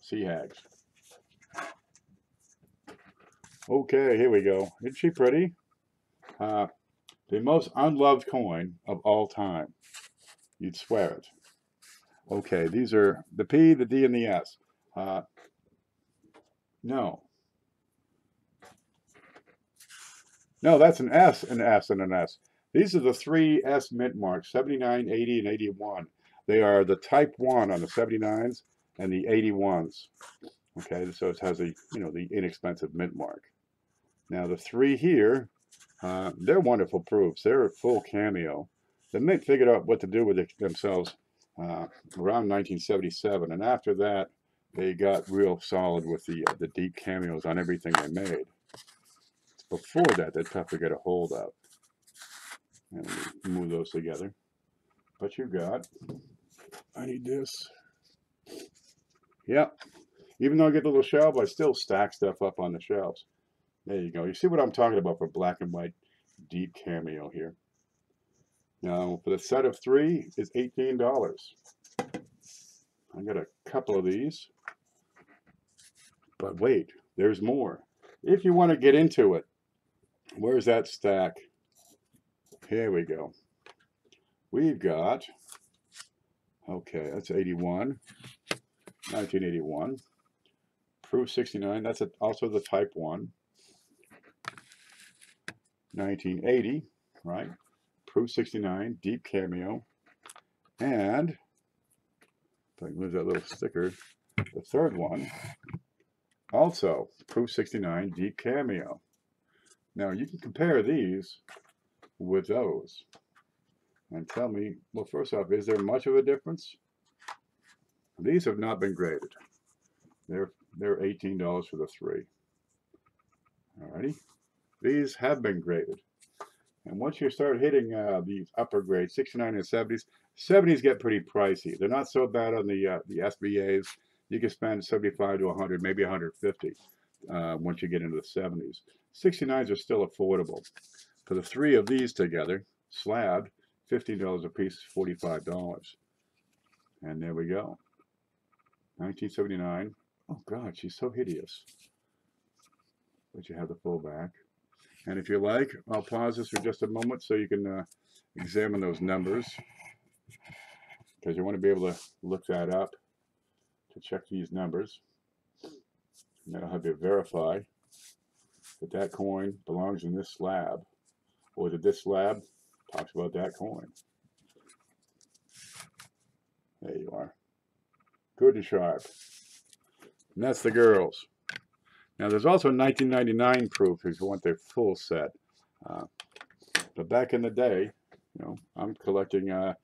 Sea hags. Okay, here we go. Isn't she pretty? The most unloved coin of all time. You'd swear it. Okay, these are the P, the D, and the S. No. No, that's an S, an S, and an S. These are the three S mint marks, 79, 80, and 81. They are the type 1 on the 79s and the 81s. Okay, so it has a, the inexpensive mint mark. Now the three here They're wonderful proofs. They're full cameo. The Mint figured out what to do with it themselves around 1977, and after that, they got real solid with the deep cameos on everything they made. Before that, they're tough to get a hold of. And we move those together. But you got, I need this. Yep. Even though I get the little shelf, I still stack stuff up on the shelves. There you go. You see what I'm talking about for black and white deep cameo here. Now, for the set of 3 is $18. I got a couple of these. But wait, there's more. If you want to get into it, where's that stack? Here we go. We've got, okay, that's 81, 1981. Proof 69, that's also the type 1. 1980, right? Proof 69, deep cameo. And, if I can move that little sticker, the third one, also Proof 69, deep cameo. Now you can compare these with those. And tell me, well, first off, is there much of a difference? These have not been graded. They're $18 for the 3. Alrighty. These have been graded. And once you start hitting these upper grades, 69 and 70s, 70s get pretty pricey. They're not so bad on the SBAs. You can spend 75 to 100, maybe 150 once you get into the 70s. 69s are still affordable. For the 3 of these together, slabbed, $15 a piece, $45. And there we go. 1979. Oh God, she's so hideous. But you have the full back. And if you like, I'll pause this for just a moment so you can examine those numbers, because you want to be able to look that up to check these numbers. And that'll have you verify that that coin belongs in this slab, or that this slab talks about that coin. There you are. Good and sharp. And that's the girls. Now there's also 1999 proof if you want their full set. But back in the day, you know, I'm collecting, I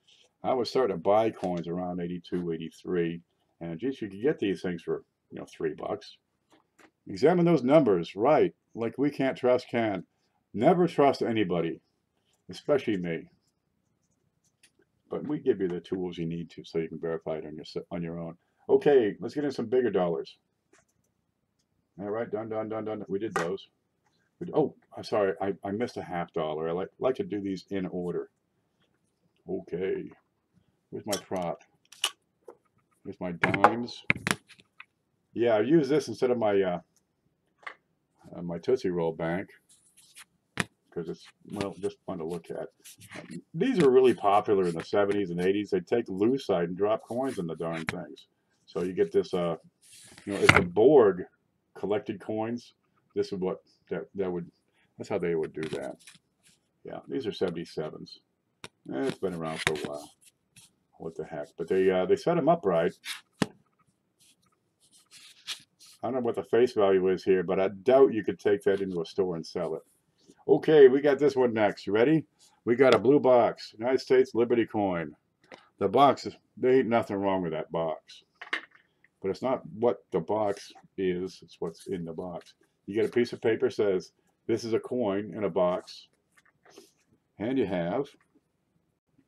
was starting to buy coins around 82, 83. And geez, you could get these things for, you know, $3. Examine those numbers, right? Like we can't trust can. Never trust anybody, especially me. But we give you the tools you need to so you can verify it on your own. Okay, let's get in some bigger dollars. All right, done. We did those. Oh, I'm sorry, I missed a $50. I like to do these in order. Okay, where's my prop? Here's my dimes. Yeah, I use this instead of my my Tootsie Roll bank because it's, well, just fun to look at. These are really popular in the 70s and 80s. They take lucite and drop coins in the darn things. So you get this, you know, if the Borg collected coins, this is what that's how they would do that. Yeah, these are 77s. It's been around for a while. What the heck? But they set them up right. I don't know what the face value is here, but I doubt you could take that into a store and sell it. Okay, we got this one next. You ready? We got a blue box, United States Liberty coin. The box, there ain't nothing wrong with that box. But it's not what the box is, it's what's in the box. You get a piece of paper that says, this is a coin in a box. And you have,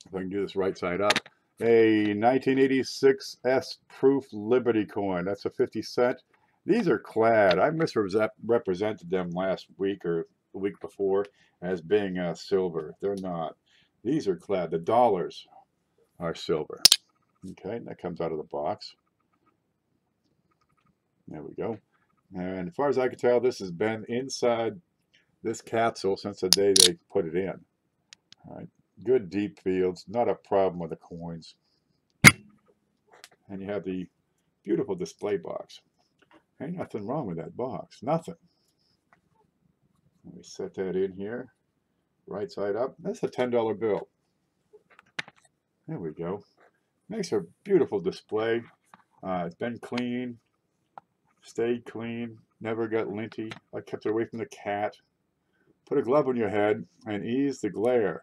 if I can do this right side up, a 1986 S proof Liberty coin. That's a 50 cent. These are clad. I misrepresented them last week or the week before as being silver. They're not. These are clad. The dollars are silver. Okay, that comes out of the box. There we go. And as far as I can tell, this has been inside this capsule since the day they put it in. All right, good deep fields, not a problem with the coins. And you have the beautiful display box. Ain't nothing wrong with that box, nothing. Let me set that in here, right side up. That's a $10 bill. There we go. Makes a beautiful display. It's been clean, stayed clean, never got linty. I kept it away from the cat. Put a glove on your head and ease the glare.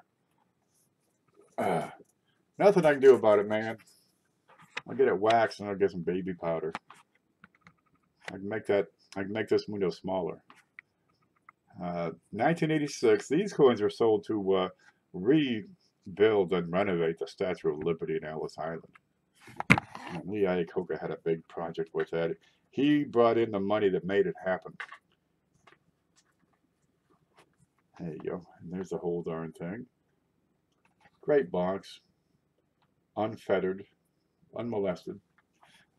Nothing I can do about it, man. I'll get it waxed and I'll get some baby powder. I can make this window smaller. 1986. These coins were sold to rebuild and renovate the Statue of Liberty in Ellis Island. And Lee Iacocca had a big project with that. He brought in the money that made it happen. There you go. And there's the whole darn thing. Great box. Unfettered. Unmolested.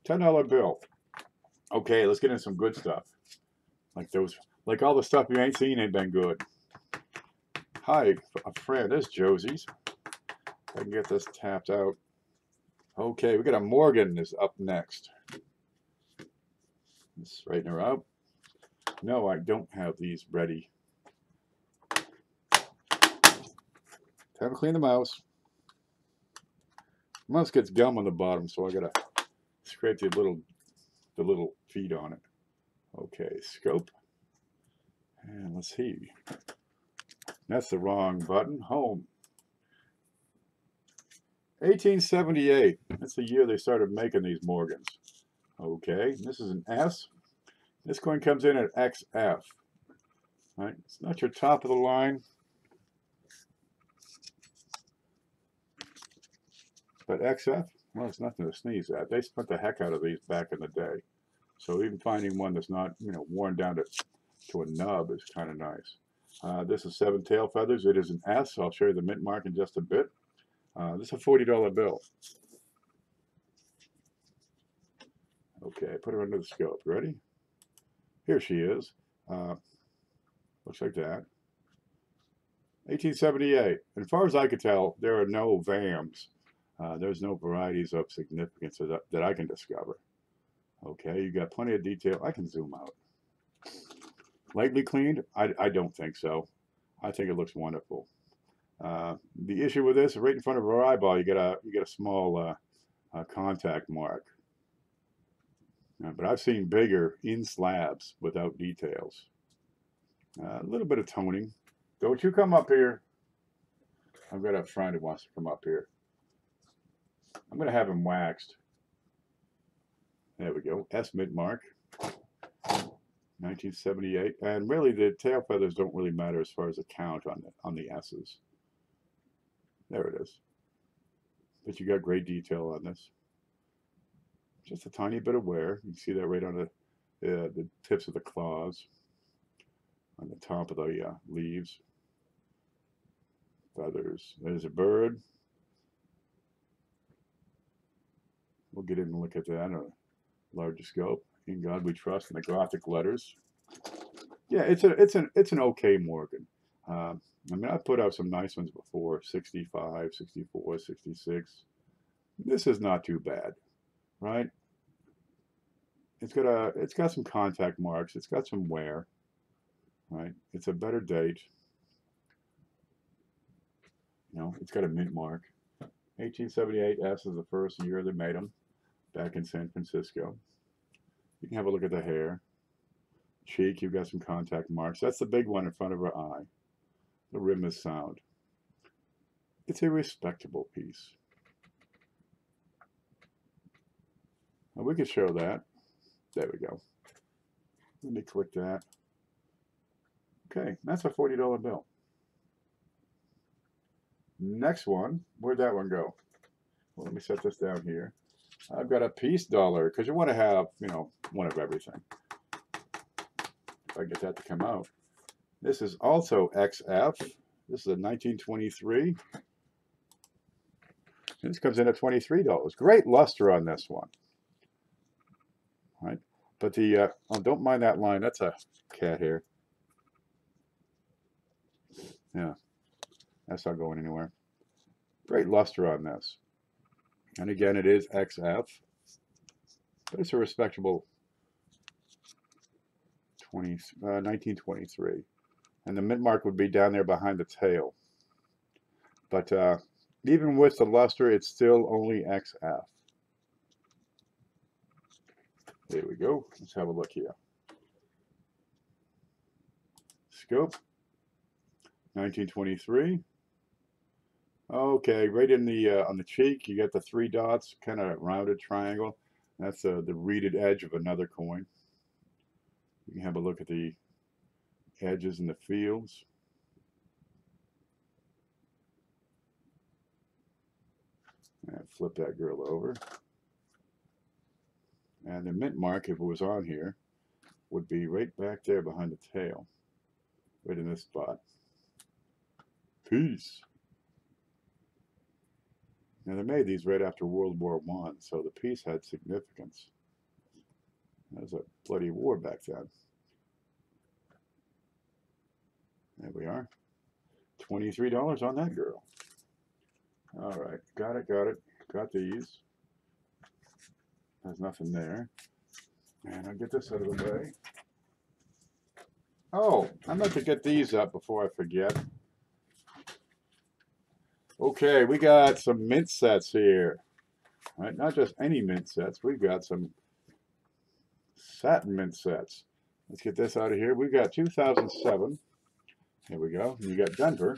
$10 bill. Okay, let's get into some good stuff. Like all the stuff you ain't seen ain't been good. Hi, a friend. There's Josie's. I can get this tapped out. Okay, we got a Morgan is up next. Let's straighten her out. No, I don't have these ready. Time to clean the mouse. Mouse gets gum on the bottom, so I gotta scrape the little feet on it. Okay, scope. And let's see. That's the wrong button. Home. 1878. That's the year they started making these Morgans. Okay, this is an S. This coin comes in at XF. Right? It's not your top of the line. But XF, well, it's nothing to sneeze at. They spent the heck out of these back in the day. So even finding one that's not, worn down to a nub is kind of nice. This is 7 tail feathers. It is an S. I'll show you the mint mark in just a bit. This is a $40 bill. Okay, put her under the scope. Ready? Here she is. Looks like that. 1878. And as far as I could tell, there are no VAMs. There's no varieties of significance that I can discover. Okay, you got plenty of detail. I can zoom out. Lightly cleaned? I don't think so. I think it looks wonderful. The issue with this, right in front of our eyeball, you get a small contact mark. But I've seen bigger in slabs without details. A little bit of toning. Don't you come up here. I've got a friend who wants to come up here. I'm going to have him waxed. There we go. S mint mark. 1978. And really the tail feathers don't really matter as far as the count on the S's. There it is. But you got great detail on this. Just a tiny bit of wear. You can see that right on the tips of the claws. On the top of the leaves. Feathers. There's a bird. We'll get in and look at that on a larger scope. In God We Trust in the Gothic letters. Yeah, it's an okay Morgan. I mean, I've put out some nice ones before. 65, 64, 66. This is not too bad, right? It's got some contact marks. It's got some wear, right? It's a better date. It's got a mint mark. 1878 S is the first year they made them, back in San Francisco. You can have a look at the hair. Cheek, you've got some contact marks. That's the big one in front of her eye. The rim is sound. It's a respectable piece. Now we could show that. There we go. Let me click that. Okay, that's a $40 bill. Next one, where'd that one go? Well, let me set this down here. I've got a piece dollar, because you want to have, one of everything. If I get that to come out. This is also XF. This is a 1923. This comes in at $23. Great luster on this one. Right? But the, oh, don't mind that line. That's a cat hair. Yeah. That's not going anywhere. Great luster on this. And again, it is XF. But it's a respectable 1923. And the mint mark would be down there behind the tail. But even with the luster, it's still only XF. There we go. Let's have a look here. Scope. 1923. Okay, right in the on the cheek, you got the 3 dots, kind of rounded triangle. That's the reeded edge of another coin. You can have a look at the edges and the fields. And flip that girl over. And the mint mark, if it was on here, would be right back there behind the tail. Right in this spot. Peace. Now they made these right after World War I, so the peace had significance. There was a bloody war back then. There we are. $23 on that girl. All right, got it. Got these. There's nothing there. And I'll get this out of the way. Oh, I meant to get these up before I forget. Okay, we got some mint sets here. All right, not just any mint sets. We've got some satin mint sets. Let's get this out of here. We've got 2007. Here we go. And you got Denver.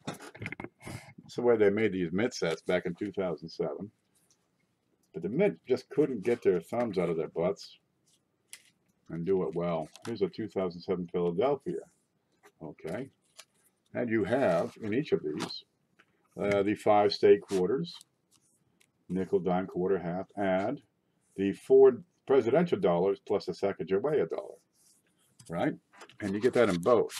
That's the way they made these mint sets back in 2007. But the mint just couldn't get their thumbs out of their butts and do it well. Here's a 2007 Philadelphia. Okay. And you have, in each of these, the 5 state quarters, nickel, dime, quarter, half, and the 4 presidential dollars plus a Sacagawea dollar, right? And you get that in both.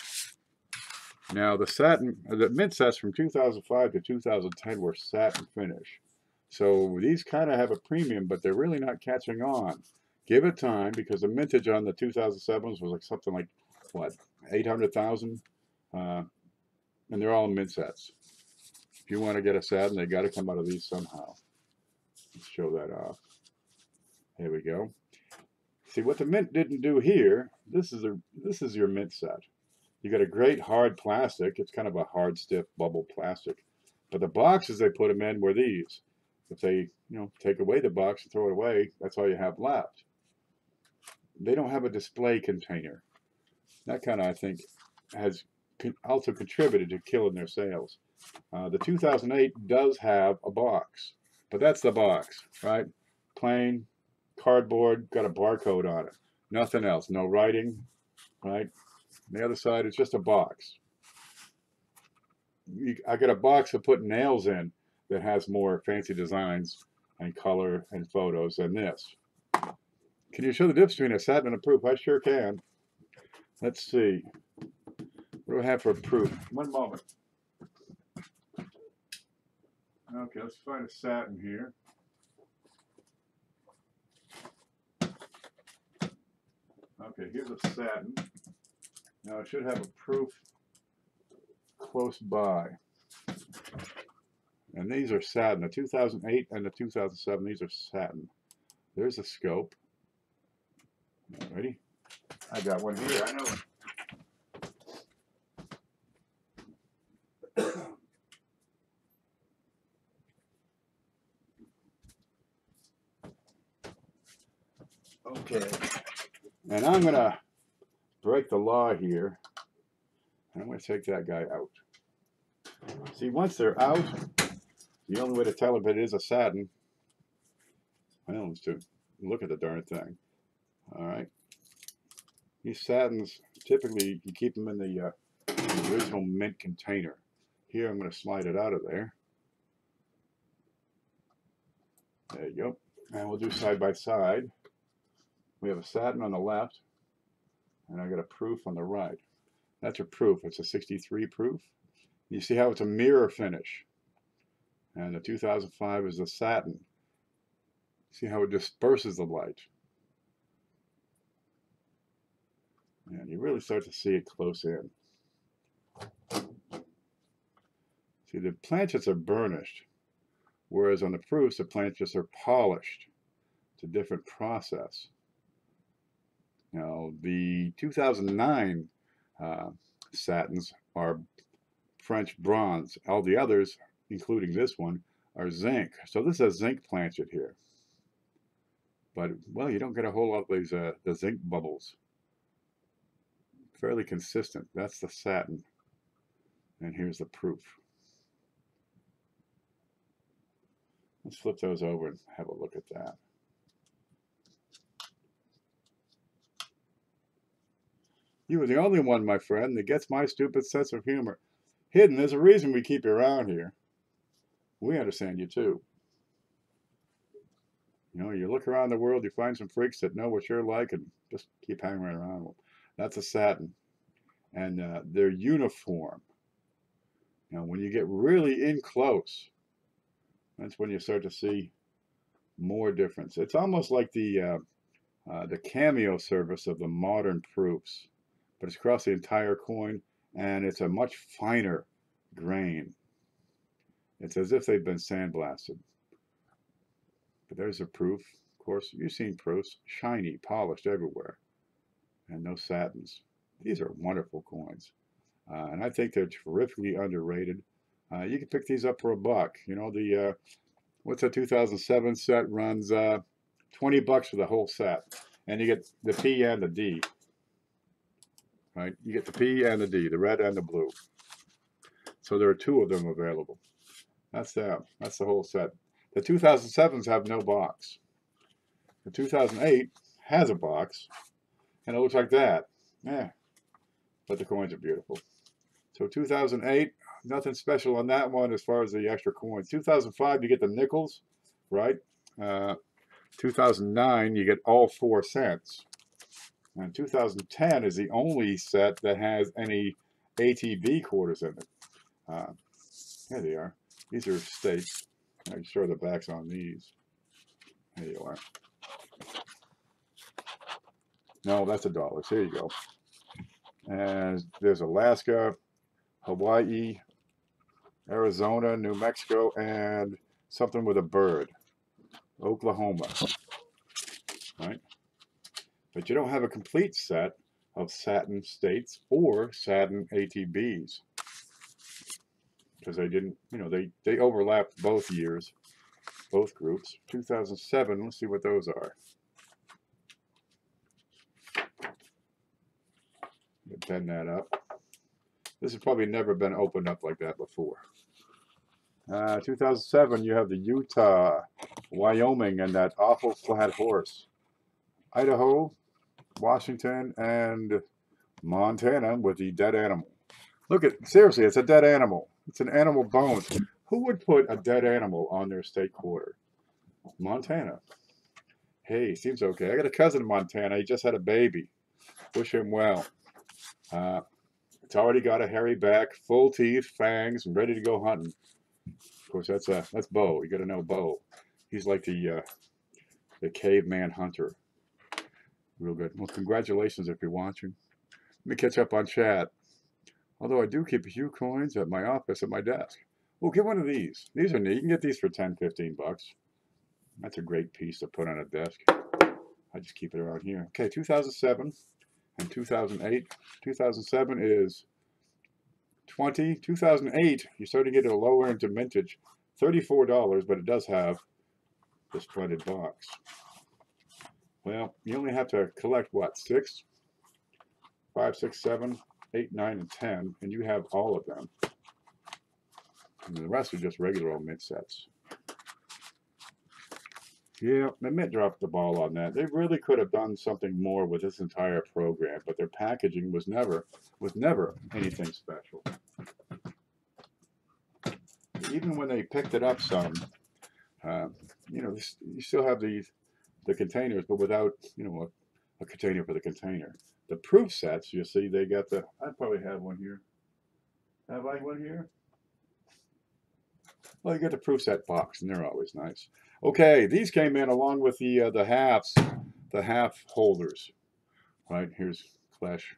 Now the mint sets from 2005 to 2010 were satin finish. So these kind of have a premium, but they're really not catching on. Give it time, because the mintage on the 2007s was like something like, what, 800,000? And they're all mint sets. If you want to get a satin, they got to come out of these somehow. Let's show that off. Here we go. See what the mint didn't do here. This is your mint set. You got a great hard plastic. It's kind of a hard, stiff bubble plastic. But the boxes they put them in were these. If they, take away the box and throw it away, that's all you have left. They don't have a display container. That kind of, I think, has also contributed to killing their sales. The 2008 does have a box, but that's the box, right? Plain, cardboard, got a barcode on it. Nothing else, no writing, right? On the other side, it's just a box. I got a box to put nails in that has more fancy designs and color and photos than this. Can you show the difference between a satin and a proof? I sure can. Let's see. What do I have for a proof? One moment. Okay, let's find a satin here. Okay, here's a satin. Now I should have a proof close by. And these are satin. The 2008 and the 2007, these are satin. There's a scope. Alrighty. I got one here. I know it. Okay. And I'm going to break the law here. And I'm going to take that guy out. See, once they're out, the only way to tell if it is a satin, well, is to look at the darn thing. All right. These satins, typically, you keep them in the original mint container. Here, I'm going to slide it out of there. There you go. And we'll do side by side. We have a satin on the left, and I got a proof on the right. That's a proof. It's a 63 proof. You see how it's a mirror finish. And the 2005 is a satin. See how it disperses the light. And you really start to see it close in. See, the planchets are burnished, whereas on the proofs, the planchets are polished. It's a different process. Now, the 2009 satins are French bronze. All the others, including this one, are zinc. So this is a zinc planchet here. But, well, you don't get a whole lot of these the zinc bubbles. Fairly consistent. That's the satin. And here's the proof. Let's flip those over and have a look at that. You are the only one, my friend, that gets my stupid sense of humor. Hidden, there's a reason we keep you around here. We understand you too. You know, you look around the world, you find some freaks that know what you're like and just keep hanging around them. That's a satin. And their uniform. Now, when you get really in close, that's when you start to see more difference. It's almost like the cameo service of the modern proofs, but it's across the entire coin, and it's a much finer grain. It's as if they've been sandblasted. But there's a proof. Of course, you've seen proofs, shiny, polished everywhere, and no satins. These are wonderful coins, and I think they're terrifically underrated. You can pick these up for $1. You know, the what's a 2007 set runs $20 for the whole set, and you get the P and the D. Right? You get the P and the D, the red and the blue. So there are 2 of them available. That's the whole set. The 2007s have no box. The 2008 has a box, and it looks like that. Yeah, but the coins are beautiful. So 2008, nothing special on that one as far as the extra coins. 2005, you get the nickels, right? 2009, you get all 4 cents. And 2010 is the only set that has any ATB quarters in it. Here they are. These are stakes. I can show the backs on these. There you are. No, that's $1. Here you go. And there's Alaska, Hawaii, Arizona, New Mexico, and something with a bird. Oklahoma. Right? But you don't have a complete set of satin states or satin ATBs. Because they didn't, you know, they overlapped both years, both groups. 2007, let's see what those are. Bend that up. This has probably never been opened up like that before. 2007, you have the Utah, Wyoming, and that awful flat horse. Idaho, Washington, and Montana with the dead animal. Look at, seriously, it's a dead animal. It's an animal bones. Who would put a dead animal on their state quarter? Montana. Hey, seems okay. I got a cousin in Montana. He just had a baby. Wish him well. It's already got a hairy back, full teeth, fangs, and ready to go hunting. Of course, that's Bo. You got to know Bo. He's like the caveman hunter. Real good. Well, congratulations if you're watching. Let me catch up on chat. Although I do keep a few coins at my office at my desk. Oh, get one of these. These are neat. You can get these for 10, 15 bucks. That's a great piece to put on a desk. I just keep it around here. Okay, 2007 and 2008. 2007 is 20. 2008, you're starting to get a lower into mintage. $34, but it does have this splendid box. Well, you only have to collect, what, 6? 5, 6, 7, 8, 9, and 10, and you have all of them. And the rest are just regular old mint sets. Yeah, the Mint dropped the ball on that. They really could have done something more with this entire program, but their packaging was never anything special. Even when they picked it up some, you know, you still have the containers, but without, you know, a container for the container. The proof sets, you see, they got the. I probably have one here. Have I one here? Well, you get the proof set box, and they're always nice. Okay, these came in along with the halves, the half holders. Right, here's Clash.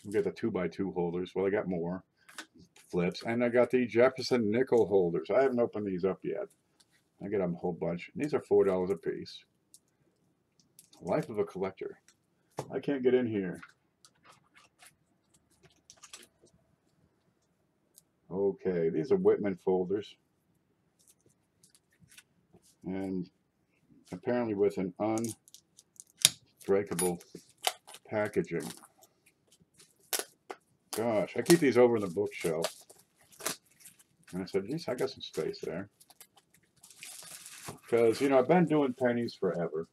We got the 2x2 holders. Well, I got more flips, and I got the Jefferson nickel holders. I haven't opened these up yet. I got a whole bunch. These are $4 a piece. Life of a collector. I can't get in here. Okay, these are Whitman folders. And apparently with an unbreakable packaging. gosh, I keep these over in the bookshelf. And I said, geez, I got some space there. Because, you know, I've been doing pennies forever.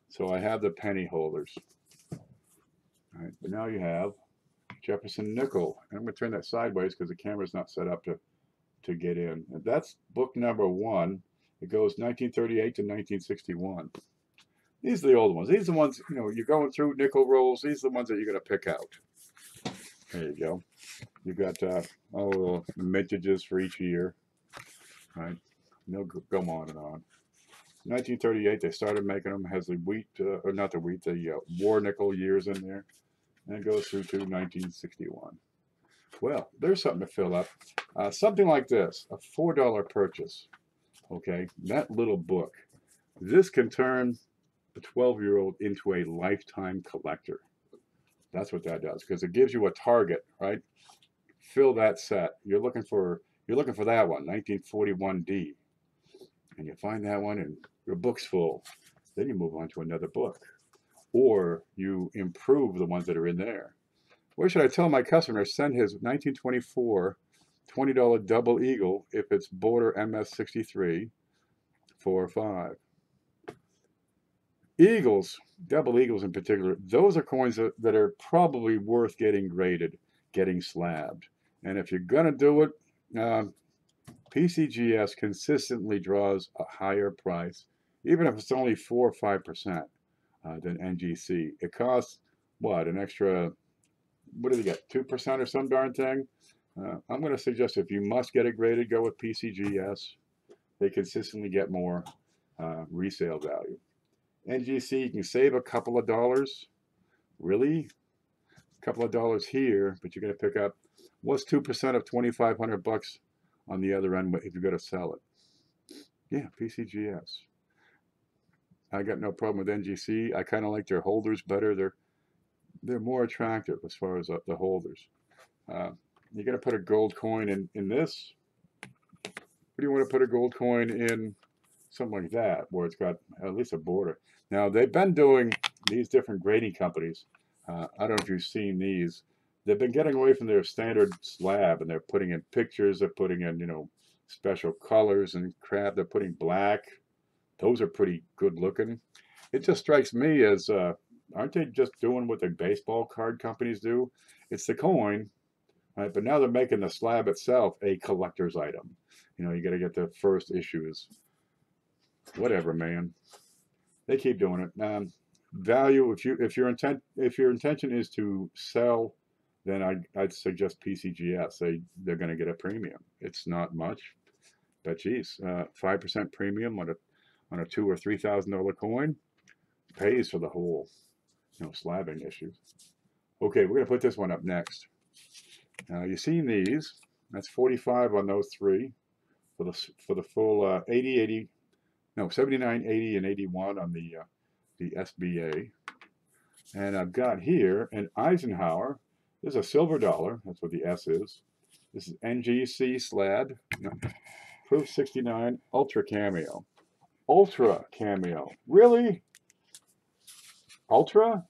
So I have the penny holders. All right, but now you have Jefferson nickel. And I'm going to turn that sideways because the camera's not set up to get in. And that's book number 1. It goes 1938 to 1961. These are the old ones. These are the ones, you know, you're going through nickel rolls. These are the ones that you're going to pick out. There you go. You've got all the mintages for each year. Right? They'll go on and on. 1938, they started making them. Has the wheat, or not the wheat, the war nickel years in there. And it goes through to 1961. Well, there's something to fill up. Something like this, a $4 purchase. Okay, that little book. This can turn a 12-year-old into a lifetime collector. That's what that does, because it gives you a target, right? Fill that set. You're looking for that one, 1941D, and you find that one, and your book's full. Then you move on to another book, or you improve the ones that are in there. Where should I tell my customer send his 1924 $20 double eagle if it's border MS63 4 or 5? Eagles, double eagles in particular, those are coins that are probably worth getting graded, getting slabbed. And if you're going to do it, PCGS consistently draws a higher price, even if it's only 4 or 5% than NGC. It costs, what, an extra, what do they get, 2% or some darn thing? I'm going to suggest if you must get it graded, go with PCGS. They consistently get more resale value. NGC, you can save a couple of dollars. Really? A couple of dollars here, but you're going to pick up, what's 2% of 2,500 bucks on the other end if you're going to sell it? Yeah, PCGS. I got no problem with NGC. I kind of like their holders better. They're more attractive as far as the holders. You're going to put a gold coin in this. Or do you want to put a gold coin in something like that, where it's got at least a border? Now, they've been doing these different grading companies. I don't know if you've seen these. They've been getting away from their standard slab, and they're putting in pictures. They're putting in, you know, special colors and crap. They're putting black. Those are pretty good looking. It just strikes me as, aren't they just doing what the baseball card companies do? It's the coin, right? But now they're making the slab itself a collector's item. You know, you got to get the first issues. Whatever, man. They keep doing it. Value. If your intention is to sell, then I'd suggest PCGS. They're going to get a premium. It's not much, but geez, 5% premium on a $2,000 or $3,000 coin pays for the whole, you know, slabbing issues. Okay, we're going to put this one up next. You've seen these. That's 45 on those three for the full 79, 80, and 81 on the SBA. And I've got here an Eisenhower. This is a silver dollar. That's what the S is. This is NGC slab. Proof 69 Ultra Cameo. Ultra Cameo. Really? Ultra?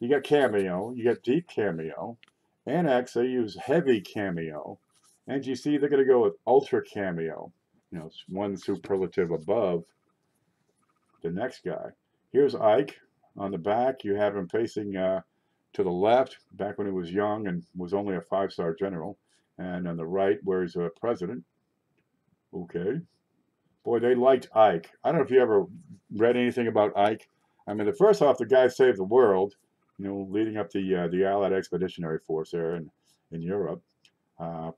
You got Cameo. You got Deep Cameo. NX, they use Heavy Cameo. NGC, they're going to go with Ultra Cameo. You know, it's one superlative above the next guy. Here's Ike. On the back, you have him facing to the left, back when he was young and was only a 5-star general. And on the right, where he's a president. Okay. Boy, they liked Ike. I don't know if you ever read anything about Ike. I mean, first off, the guy saved the world, you know, leading up the Allied Expeditionary Force there in Europe.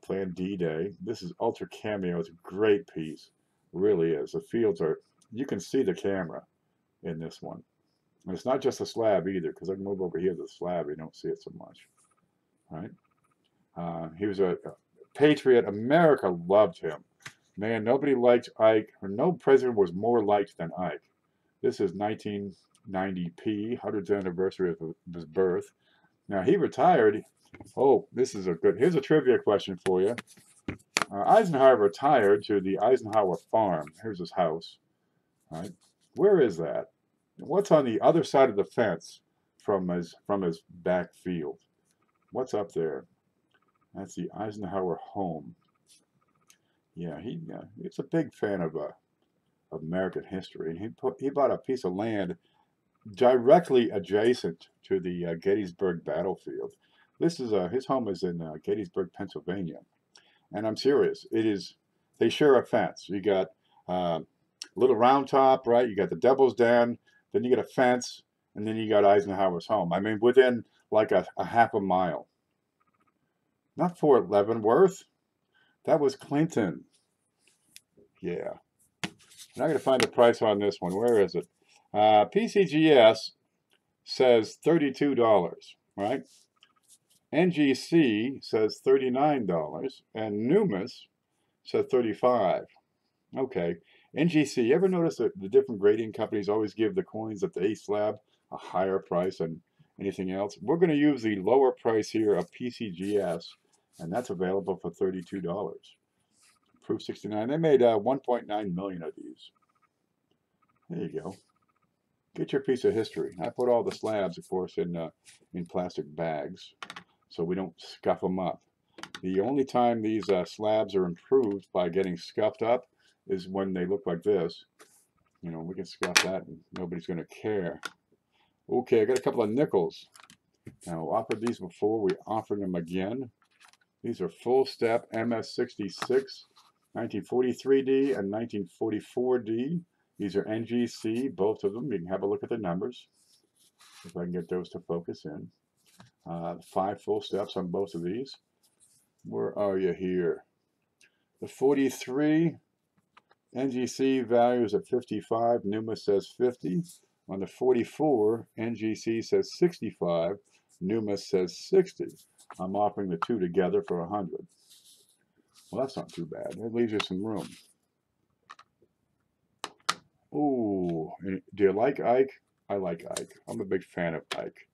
Planned D-Day. This is Ultra Cameo. It's a great piece. It really is. The fields are, you can see the camera in this one. And it's not just a slab either, because I can move over here to the slab. You don't see it so much. Right? He was a patriot. America loved him. Man, nobody liked Ike, or no president was more liked than Ike. This is 1990p, 100th anniversary of his birth. Now, he retired. Oh, this is a good, here's a trivia question for you. Eisenhower retired to the Eisenhower farm. Here's his house. All right. Where is that? What's on the other side of the fence from his back field? What's up there? That's the Eisenhower home. Yeah, he's a big fan of American history. And he bought a piece of land directly adjacent to the Gettysburg battlefield. This is his home is in Gettysburg, Pennsylvania, and I'm serious. It is. They share a fence. You got little round top, right? You got the Devil's Den, then you got a fence, and then you got Eisenhower's home. I mean, within like a half a mile. Not Fort Leavenworth. That was Clinton. Yeah. And I got to find the price on this one. Where is it? PCGS says $32, right? NGC says $39, and Numis says $35. Okay. NGC, you ever notice that the different grading companies always give the coins at the A slab a higher price than anything else? We're going to use the lower price here of PCGS, and that's available for $32. Proof 69. They made 1.9 million of these. There you go. Get your piece of history. I put all the slabs, of course, in plastic bags so we don't scuff them up. The only time these slabs are improved by getting scuffed up is when they look like this. You know, we can scuff that and nobody's going to care. Okay, I got a couple of nickels. Now, we offered these before. We're offering them again. These are full step MS66, 1943D and 1944D. These are NGC, both of them. You can have a look at the numbers, if I can get those to focus in. 5 full steps on both of these. Where are you here? The 43 NGC value is at 55. Numis says 50. On the 44, NGC says 65. Numis says 60. I'm offering the two together for 100. Well, that's not too bad. That leaves you some room. Ooh, do you like Ike? I like Ike. I'm a big fan of Ike.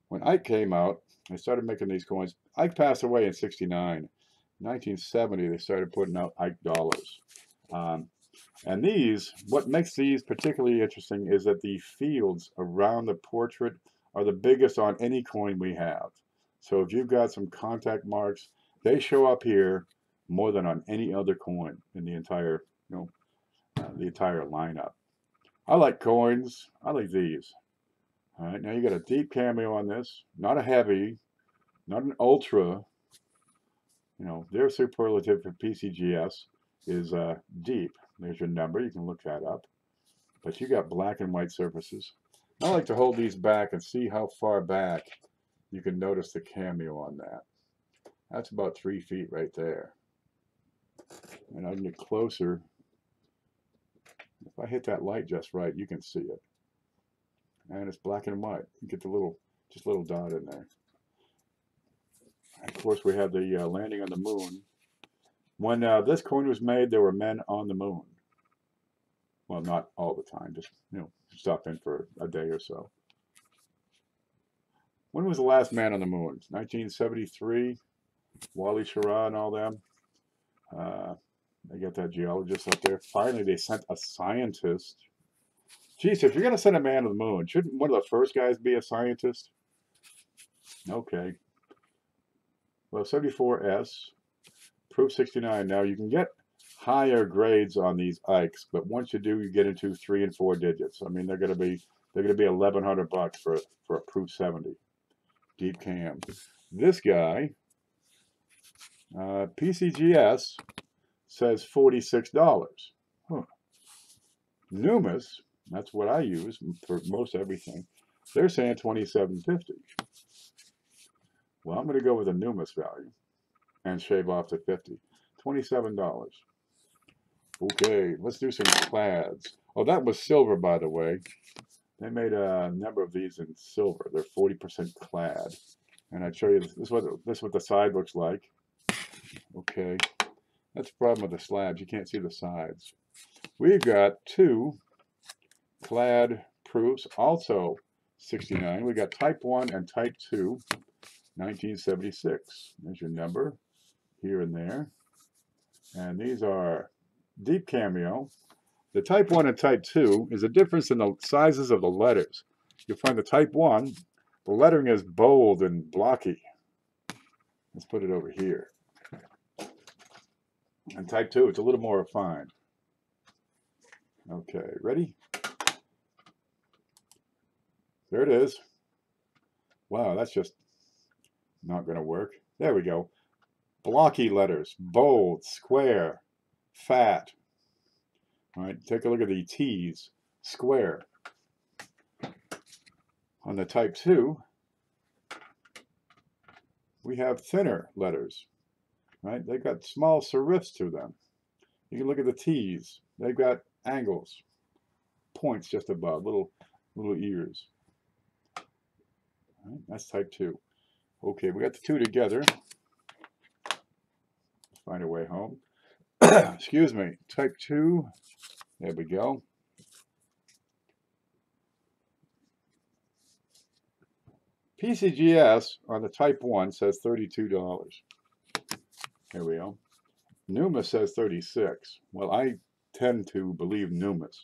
When Ike came out, they started making these coins. Ike passed away in '69. 1970, they started putting out Ike dollars. And these, what makes these particularly interesting is that the fields around the portrait are the biggest on any coin we have. So if you've got some contact marks, they show up here more than on any other coin in the entire, the entire lineup. I like coins. I like these. All right, now you got a deep cameo on this. Not a heavy, not an ultra. Their superlative for PCGS is deep. There's your number. You can look that up. But you got black and white surfaces. I like to hold these back and see how far back you can notice the cameo on that. That's about 3 feet right there. And I can get closer. If I hit that light just right, you can see it. And it's black and white. You get the little dot in there. Of course, we have the landing on the moon. When this coin was made, there were men on the moon. Well, not all the time, just stop in for a day or so. When was the last man on the moon? 1973. Wally Schirra and all them. They got that geologist up there. Finally, they sent a scientist. Geez, if you're going to send a man to the moon, shouldn't one of the first guys be a scientist? Okay. Well, 74S, proof 69. Now, you can get higher grades on these Ikes, but once you do, you get into 3 and 4 digits. I mean, they're going to be $1,100 for a proof 70. Deep cam. This guy, PCGS, says $46. Huh. Numis, that's what I use for most everything. They're saying $27.50. Well, I'm going to go with a Numis value and shave off the $50. $27. Okay, let's do some plaids. Oh, that was silver, by the way. They made a number of these in silver. They're 40% clad. And I'd show you this is what the side looks like. Okay. That's the problem with the slabs. You can't see the sides. We've got 2 clad proofs, also 69. We got type 1 and type 2, 1976. There's your number here and there. And these are deep cameo. The type 1 and type 2 is a difference in the sizes of the letters. You'll find the type 1, the lettering is bold and blocky. Let's put it over here. And type 2, it's a little more refined. Okay, ready? There it is. Wow, that's just not going to work. There we go. Blocky letters, bold, square, fat. All right, take a look at the T's, square. On the type 2, we have thinner letters, right? They've got small serifs to them. You can look at the T's. They've got angles, points just above, little ears. All right, that's type 2. Okay, we got the two together. Find a way home. Excuse me, type 2. There we go. PCGS on the type 1 says $32. Here we go. Numis says 36. Well, I tend to believe Numis.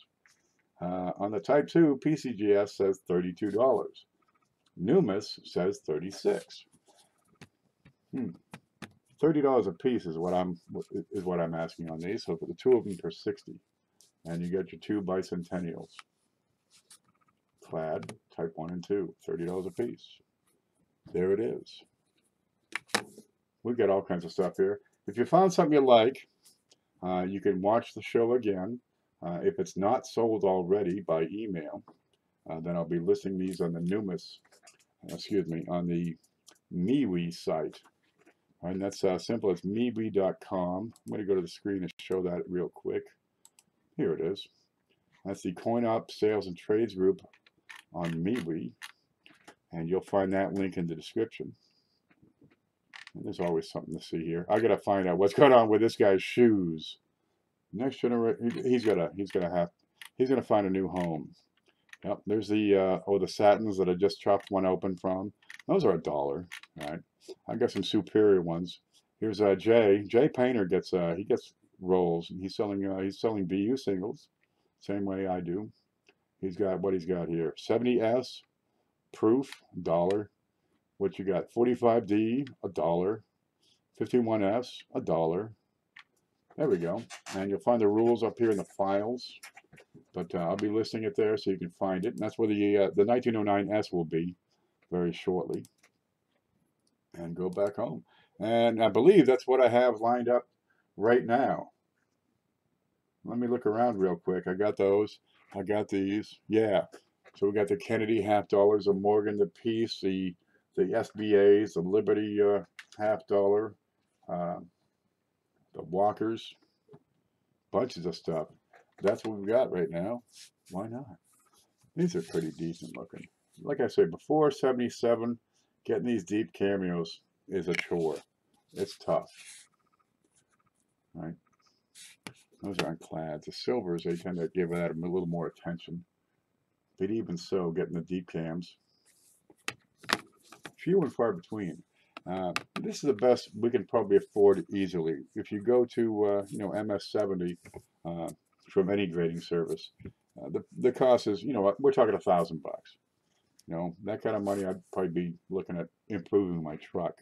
On the type 2, PCGS says $32. Numis says 36. $30 a piece is what I'm asking on these. So for the two of them for 60, and you get your two bicentennials. Clad type 1 and 2, $30 a piece. There it is. We've got all kinds of stuff here. If you found something you like, you can watch the show again. If it's not sold already by email, then I'll be listing these on the Numis, on the MeWe site. And that's simple. It's MeWe.com. I'm going to go to the screen and show that real quick. Here it is. That's the CoinOp Sales and Trades group on MeWe. And you'll find that link in the description. And there's always something to see here. I got to find out what's going on with this guy's shoes. Next generation, he's gonna find a new home. Yep, there's the the satins that I just chopped one open from. Those are $1, right? I got some superior ones. Here's Jay. Jay Painter gets he gets rolls, and he's selling BU singles, same way I do. He's got what he's got here: 70S proof, $1. What you got? 45D, $1. 51S, $1. There we go. And you'll find the rules up here in the files. But I'll be listing it there so you can find it. And that's where the 1909S will be very shortly. And go back home. And I believe that's what I have lined up right now. Let me look around real quick. I got those. I got these. Yeah. So we got the Kennedy $50, the Morgan the piece, the SBAs, the Liberty $50, the Walkers, bunches of stuff. That's what we've got right now. Why not? These are pretty decent looking. Like I said before, 77, getting these deep cameos is a chore. It's tough. Right? Those aren't clads. The silvers, they tend to give that a little more attention. But even so, getting the deep cams, few and far between. This is the best we can probably afford easily. If you go to MS70 from any grading service, the cost is, we're talking $1,000. That kind of money, I'd probably be looking at improving my truck.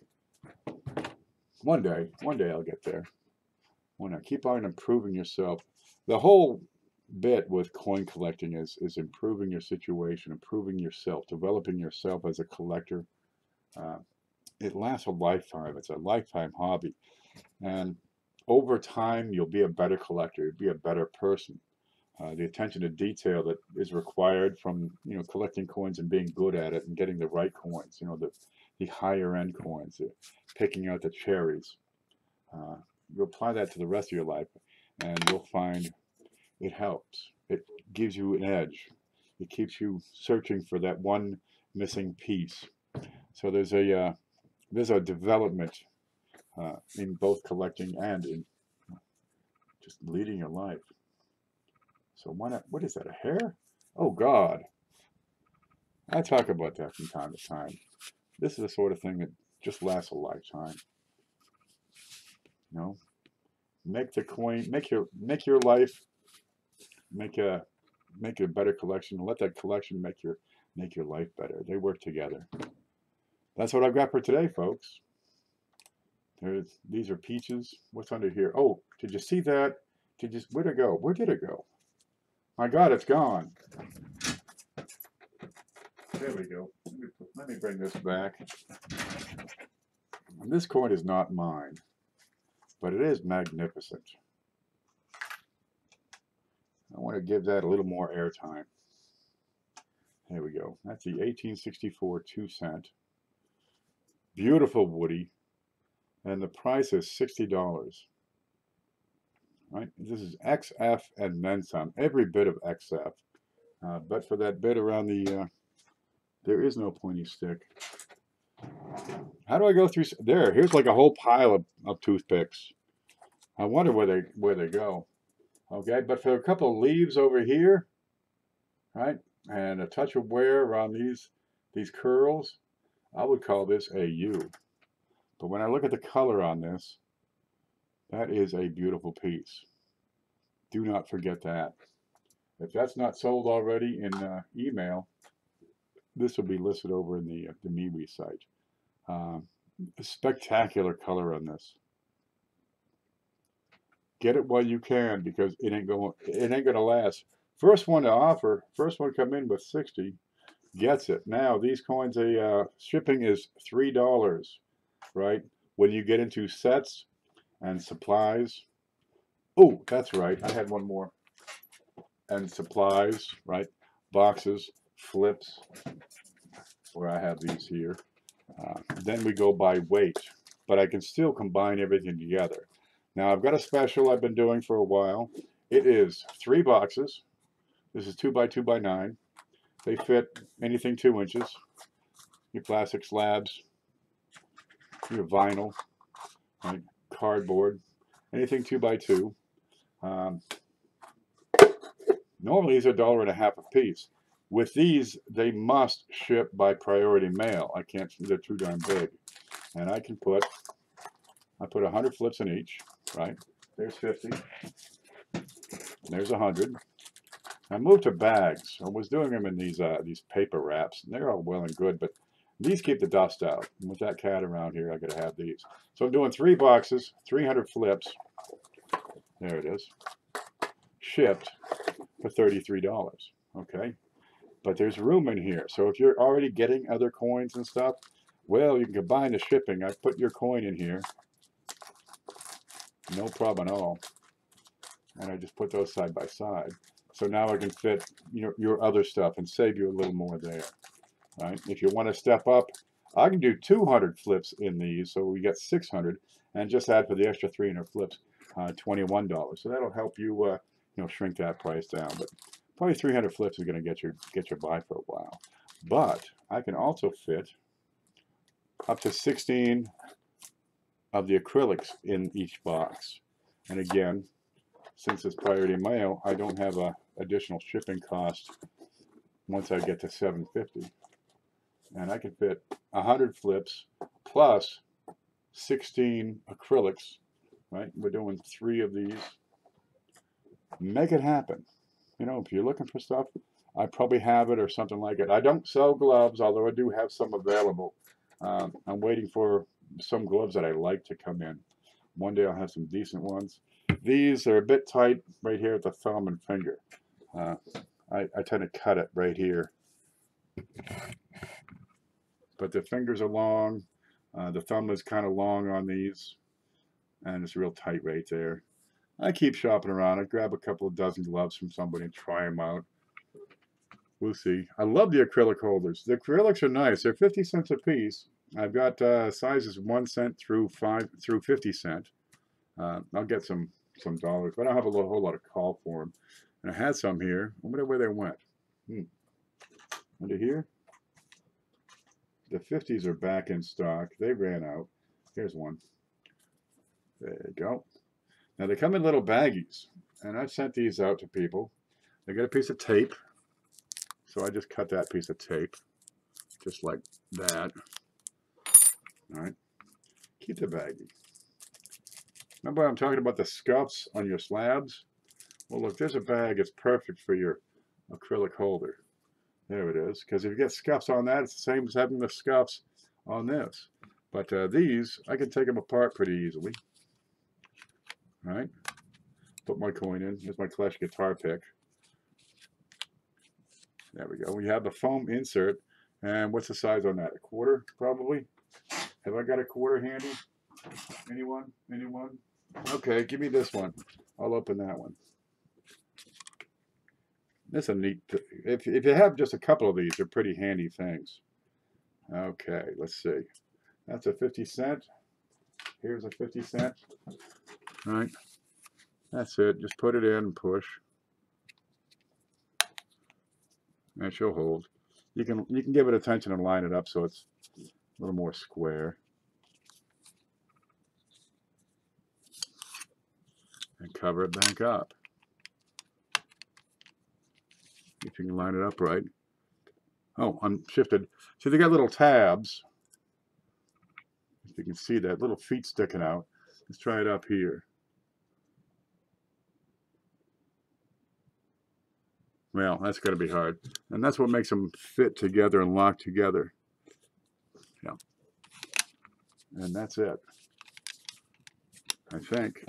One day I'll get there. Why not? Keep on improving yourself. The whole bit with coin collecting is improving your situation, improving yourself, developing yourself as a collector. It lasts a lifetime. It's a lifetime hobby. And over time, you'll be a better collector. You'll be a better person. The attention to detail that is required from, collecting coins and being good at it and getting the right coins, the higher end coins, picking out the cherries. You apply that to the rest of your life and you'll find it helps. It gives you an edge. It keeps you searching for that one missing piece. So there's a development in both collecting and in just leading your life. So why not? What is that? A hair? Oh God! I talk about that from time to time. This is the sort of thing that just lasts a lifetime. Make the coin, make your life, make a better collection, and let that collection make your life better. They work together. That's what I've got for today, folks. These are peaches. What's under here? Oh, did you see that? Where'd it go? Where did it go? My God, it's gone. There we go. Let me bring this back. And this coin is not mine, but it is magnificent. I want to give that a little more airtime. There we go. That's the 1864 2-cent. Beautiful woody. And the price is $60. Right? This is XF and then some. Every bit of XF. But for that bit around the... there is no pointy stick. How do I go through... There, here's like a whole pile of toothpicks. I wonder where they go. Okay, but for a couple of leaves over here, right, and a touch of wear around these curls, I would call this a U. But when I look at the color on this, that is a beautiful piece. Do not forget that. If that's not sold already in email, this will be listed over in the MeWe site. A spectacular color on this. Get it while you can, because it ain't gonna last. First one to offer, first one come in with 60 gets it. Now these coins, shipping is $3, right? When you get into sets and supplies. Oh, that's right. I had one more. And supplies, right? Boxes, flips, where I have these here. Then we go by weight, but I can still combine everything together. Now I've got a special I've been doing for a while. It is 3 boxes. This is 2 by 2 by 9. They fit anything 2 inches. Your plastic slabs, your vinyl, right? Cardboard, anything 2 by 2. Normally these are $1.50 a piece. With these, they must ship by priority mail. I can't, they're too darn big. And I put 100 flips in each, right? There's 50. There's 100. I moved to bags. I was doing them in these paper wraps, and they're all well and good, but these keep the dust out. And with that cat around here, I gotta have these. So I'm doing 3 boxes, 300 flips. There it is. Shipped for $33. Okay, but there's room in here. So if you're already getting other coins and stuff, well, you can combine the shipping. I put your coin in here, no problem at all, and I just put those side by side. So now I can fit your other stuff and save you a little more there, right? If you want to step up, I can do 200 flips in these, so we get 600, and just add for the extra 300 flips, $21. So that'll help you, shrink that price down. But probably 300 flips is going to get you by for a while. But I can also fit up to 16 of the acrylics in each box. And again, since it's priority mail, I don't have a additional shipping cost once I get to $7.50. And I can fit 100 flips plus 16 acrylics, right? We're doing 3 of these. Make it happen. If you're looking for stuff, I probably have it or something like it. I don't sell gloves, although I do have some available. I'm waiting for some gloves that I like to come in. One day I'll have some decent ones. These are a bit tight right here at the thumb and finger. I tend to cut it right here. But the fingers are long. The thumb is kind of long on these. And it's real tight right there. I keep shopping around. I grab a couple of dozen gloves from somebody and try them out. We'll see. I love the acrylic holders. The acrylics are nice. They're 50 cents a piece. I've got sizes 1 cent through 50 cent. I'll get some dollars, but I don't have a whole lot of call for them. And I had some here. I wonder where they went. Under here? The 50s are back in stock. They ran out. Here's one. There you go. Now they come in little baggies, and I've sent these out to people. They get a piece of tape, so I just cut that piece of tape, just like that. All right, keep the baggie. Remember I'm talking about the scuffs on your slabs? Well, look, there's a bag. It's perfect for your acrylic holder. There it is, because if you get scuffs on that, it's the same as having the scuffs on this. But these, I can take them apart pretty easily. All right, put my coin in. Here's my Clash guitar pick. There we go. We have the foam insert. And what's the size on that? A quarter, probably? Have I got a quarter handy? Anyone? Anyone? Okay, give me this one. I'll open that one. That's a neat, if you have just a couple of these, they're pretty handy things. Okay, let's see. That's a 50 cent. Here's a 50 cent. All right, that's it. Just put it in and push. And she'll hold. You can give it attention and line it up so it's a little more square. And cover it back up. If you can line it up right. Oh, I'm shifted. So they got little tabs. If you can see that, little feet sticking out. Let's try it up here. Well, that's going to be hard. And that's what makes them fit together and lock together. Yeah. And that's it, I think.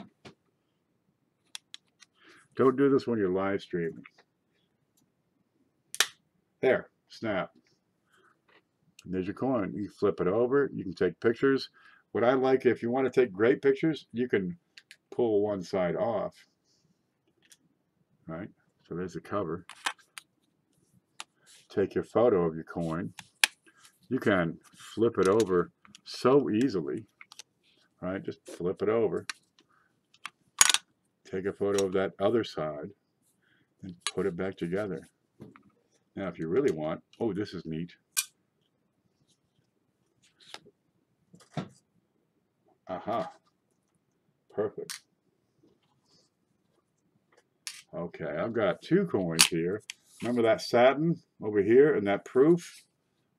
Don't do this when you're live streaming. There, snap. And there's your coin. You flip it over. You can take pictures. What I like, if you want to take great pictures, you can pull one side off. Right? So there's the cover. Take your photo of your coin. You can flip it over so easily. Right? Just flip it over. Take a photo of that other side and put it back together. Now, if you really want, oh, this is neat. Aha. Perfect. Okay, I've got two coins here. Remember that satin over here and that proof?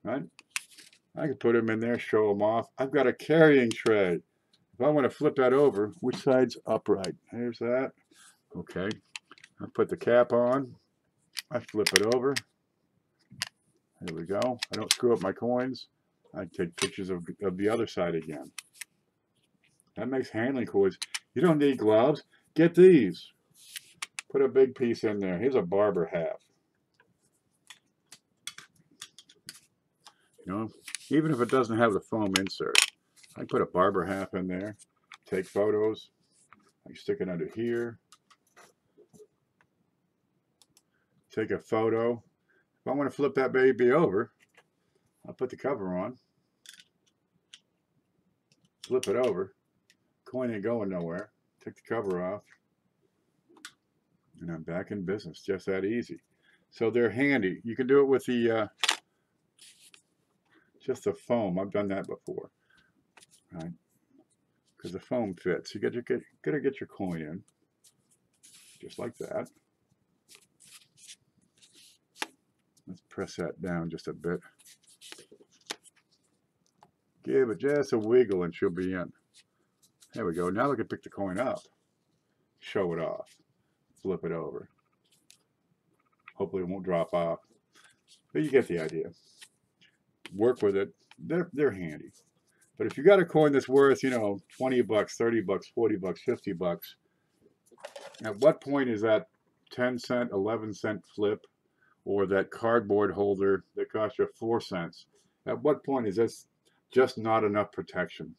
Right? I can put them in there, show them off. I've got a carrying tray. If I want to flip that over, which side's upright? Here's that. Okay. I put the cap on. I flip it over. There we go. I don't screw up my coins. I take pictures of the other side again. That makes handling coins. You don't need gloves. Get these. Put a big piece in there. Here's a barber half. You know, even if it doesn't have the foam insert, I put a barber half in there. Take photos. I stick it under here. Take a photo. If I want to flip that baby over, I'll put the cover on. Flip it over. Coin ain't going nowhere. Take the cover off. And I'm back in business. Just that easy. So they're handy. You can do it with the just the foam. I've done that before. Right? Because the foam fits. You gotta get your coin in. Just like that. Let's press that down just a bit. Give it just a wiggle and she'll be in. There we go. Now we can pick the coin up. Show it off. Flip it over. Hopefully it won't drop off. But you get the idea. Work with it. They're handy. But if you got a coin that's worth, you know, 20 bucks, 30 bucks, 40 bucks, 50 bucks, at what point is that 10 cent, 11 cent flip or that cardboard holder that cost you 4 cents? At what point is this just not enough protection?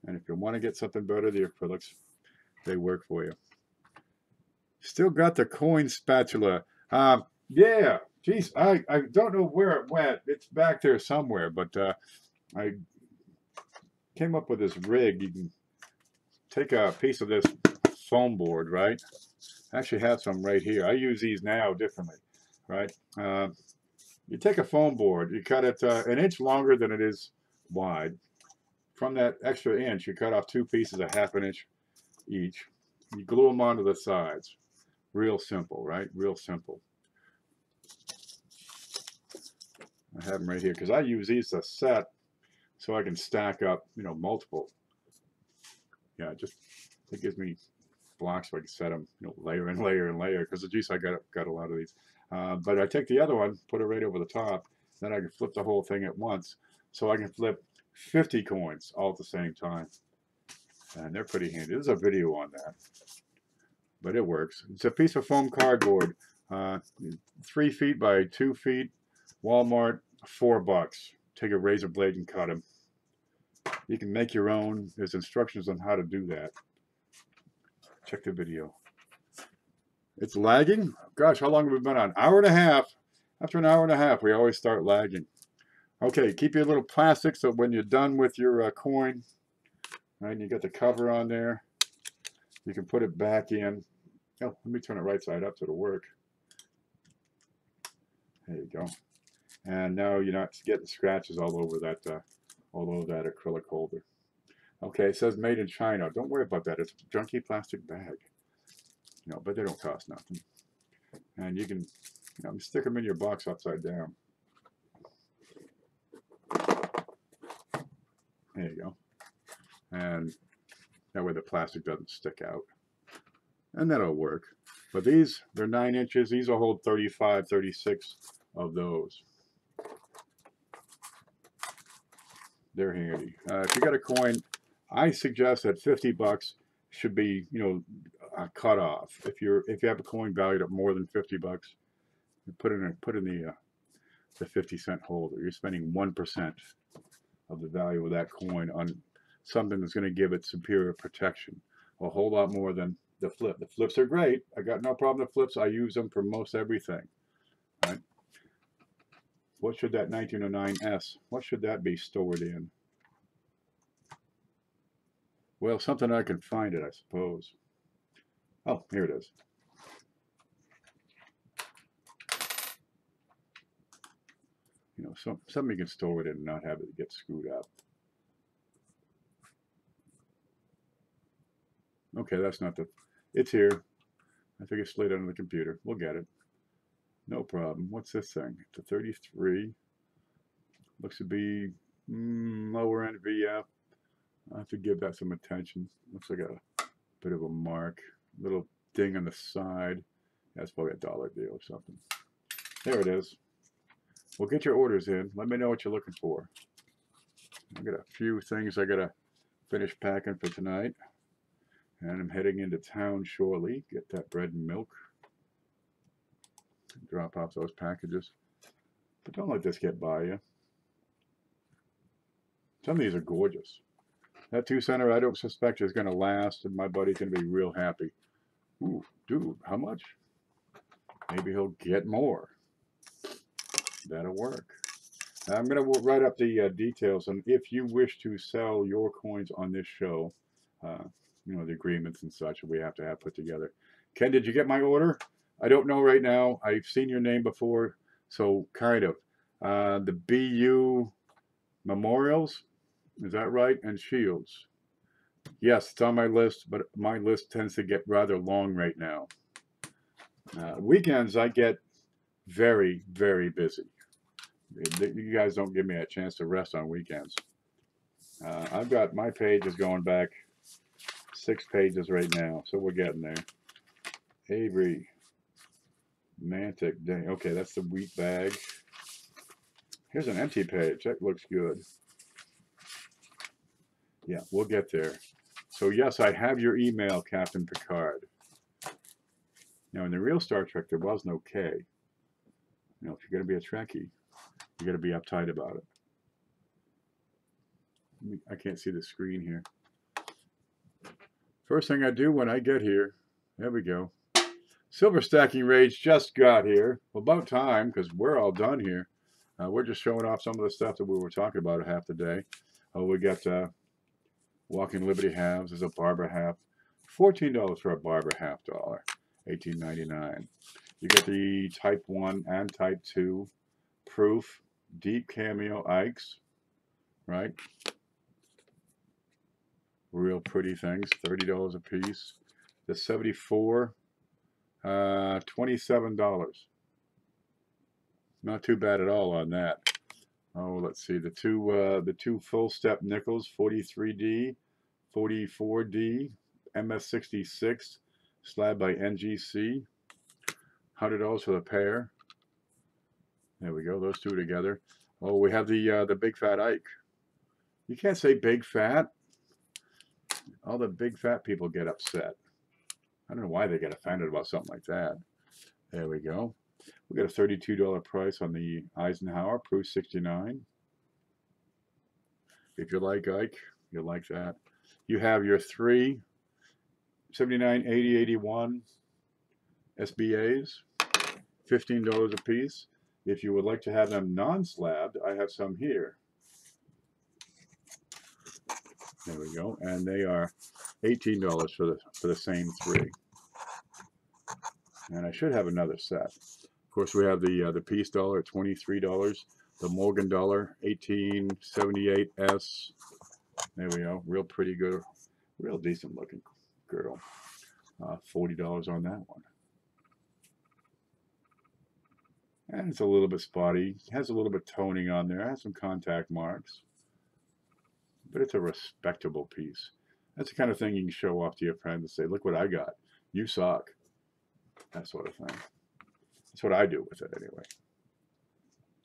And if you want to get something better, the acrylics, they work for you. Still got the coin spatula. Yeah, geez, I don't know where it went. It's back there somewhere, but I came up with this rig. You can take a piece of this foam board, right? I actually have some right here. I use these now differently, right? You take a foam board, you cut it an inch longer than it is wide. From that extra inch, you cut off 2 pieces, a half an inch each. You glue them onto the sides. Real simple, right? Real simple. I have them right here because I use these to set so I can stack up, you know, multiple. Yeah, it gives me blocks so I can set them, you know, layer and layer and layer. Because geez, I got a lot of these. But I take the other one, put it right over the top, then I can flip the whole thing at once. So I can flip 50 coins all at the same time. And they're pretty handy. There's a video on that, but it works. It's a piece of foam cardboard, 3 feet by 2 feet. Walmart, $4. Take a razor blade and cut them. You can make your own. There's instructions on how to do that. Check the video. It's lagging. Gosh, how long have we been on? Hour and a half. After an hour and a half, we always start lagging. Okay, keep your little plastic so when you're done with your coin, right, and you got the cover on there, you can put it back in. Oh, let me turn it right side up so it'll work. There you go. And now you're not getting scratches all over that acrylic holder. Okay, it says made in China. Don't worry about that. It's a junky plastic bag. You know, but they don't cost nothing. And you can, stick them in your box upside down. There you go. And that way the plastic doesn't stick out. And that'll work. But these, they're 9 inches. These will hold 35, 36 of those. They're handy. If you got a coin, I suggest that $50 should be, cut off. If you have a coin valued at more than $50, put in the 50-cent holder. You're spending 1% of the value of that coin on something that's going to give it superior protection. A whole lot more than the flip. The flips are great. I got no problem with flips. I use them for most everything. Right? What should that 1909S, what should that be stored in? Well, something I can find it, I suppose. Oh, here it is. Something you can store it in and not have it get screwed up. Okay, that's not the, it's here. I think it's slid under the computer. We'll get it. No problem. What's this thing? It's a 33. Looks to be lower end VF. I have to give that some attention. Looks like a bit of a mark. Little ding on the side. That's probably a dollar deal or something. There it is. Well, get your orders in. Let me know what you're looking for. I got a few things I gotta finish packing for tonight. And I'm heading into town shortly. Get that bread and milk. Drop off those packages. But don't let this get by you. Some of these are gorgeous. That 2-center I don't suspect is going to last, and my buddy's going to be real happy. Ooh, dude, how much? Maybe he'll get more. That'll work. I'm going to write up the details, and if you wish to sell your coins on this show, the agreements and such we have to have put together. Ken, did you get my order? I don't know right now. I've seen your name before, so kind of. The BU Memorials, is that right? And Shields. Yes, it's on my list, but my list tends to get rather long right now. Weekends, I get very, very busy. You guys don't give me a chance to rest on weekends. I've got my pages going back 6 pages right now, so we're getting there. Avery, Mantic, dang, okay, that's the wheat bag. Here's an empty page, that looks good. Yeah, we'll get there. So yes, I have your email, Captain Picard. Now in the real Star Trek, there was no K. If you're going to be a Trekkie, you got to be uptight about it. I can't see the screen here. First thing I do when I get here, there we go. Silver Stacking Rage just got here. Well, about time, because we're all done here. We're just showing off some of the stuff that we were talking about half the day. We got Walking Liberty halves. There's a Barber half. $14 for a Barber half dollar. $18.99. You get the Type 1 and Type 2 proof deep cameo Ikes, right? Real pretty things, $30 a piece. The 74, $27. Not too bad at all on that. Oh, let's see, the two full step nickels, 43D, 44D, MS66, slab by NGC, $100 for the pair. There we go, those two together. Oh, we have the big fat Ike. You can't say big fat. All the big fat people get upset. I don't know why they get offended about something like that. There we go. We got a $32 price on the Eisenhower, proof 69. If you like Ike, you'll like that. You have your 3 79, 80, 81 SBAs, $15 a piece. If you would like to have them non-slabbed, I have some here. There we go, and they are $18 for the same 3. And I should have another set. Of course, we have the Peace dollar at $23, the Morgan dollar 1878S. There we go, real pretty good, real decent looking girl. $40 on that one. And it's a little bit spotty. It has a little bit toning on there. It has some contact marks. But it's a respectable piece. That's the kind of thing you can show off to your friends and say, look what I got. You suck. That sort of thing. That's what I do with it anyway.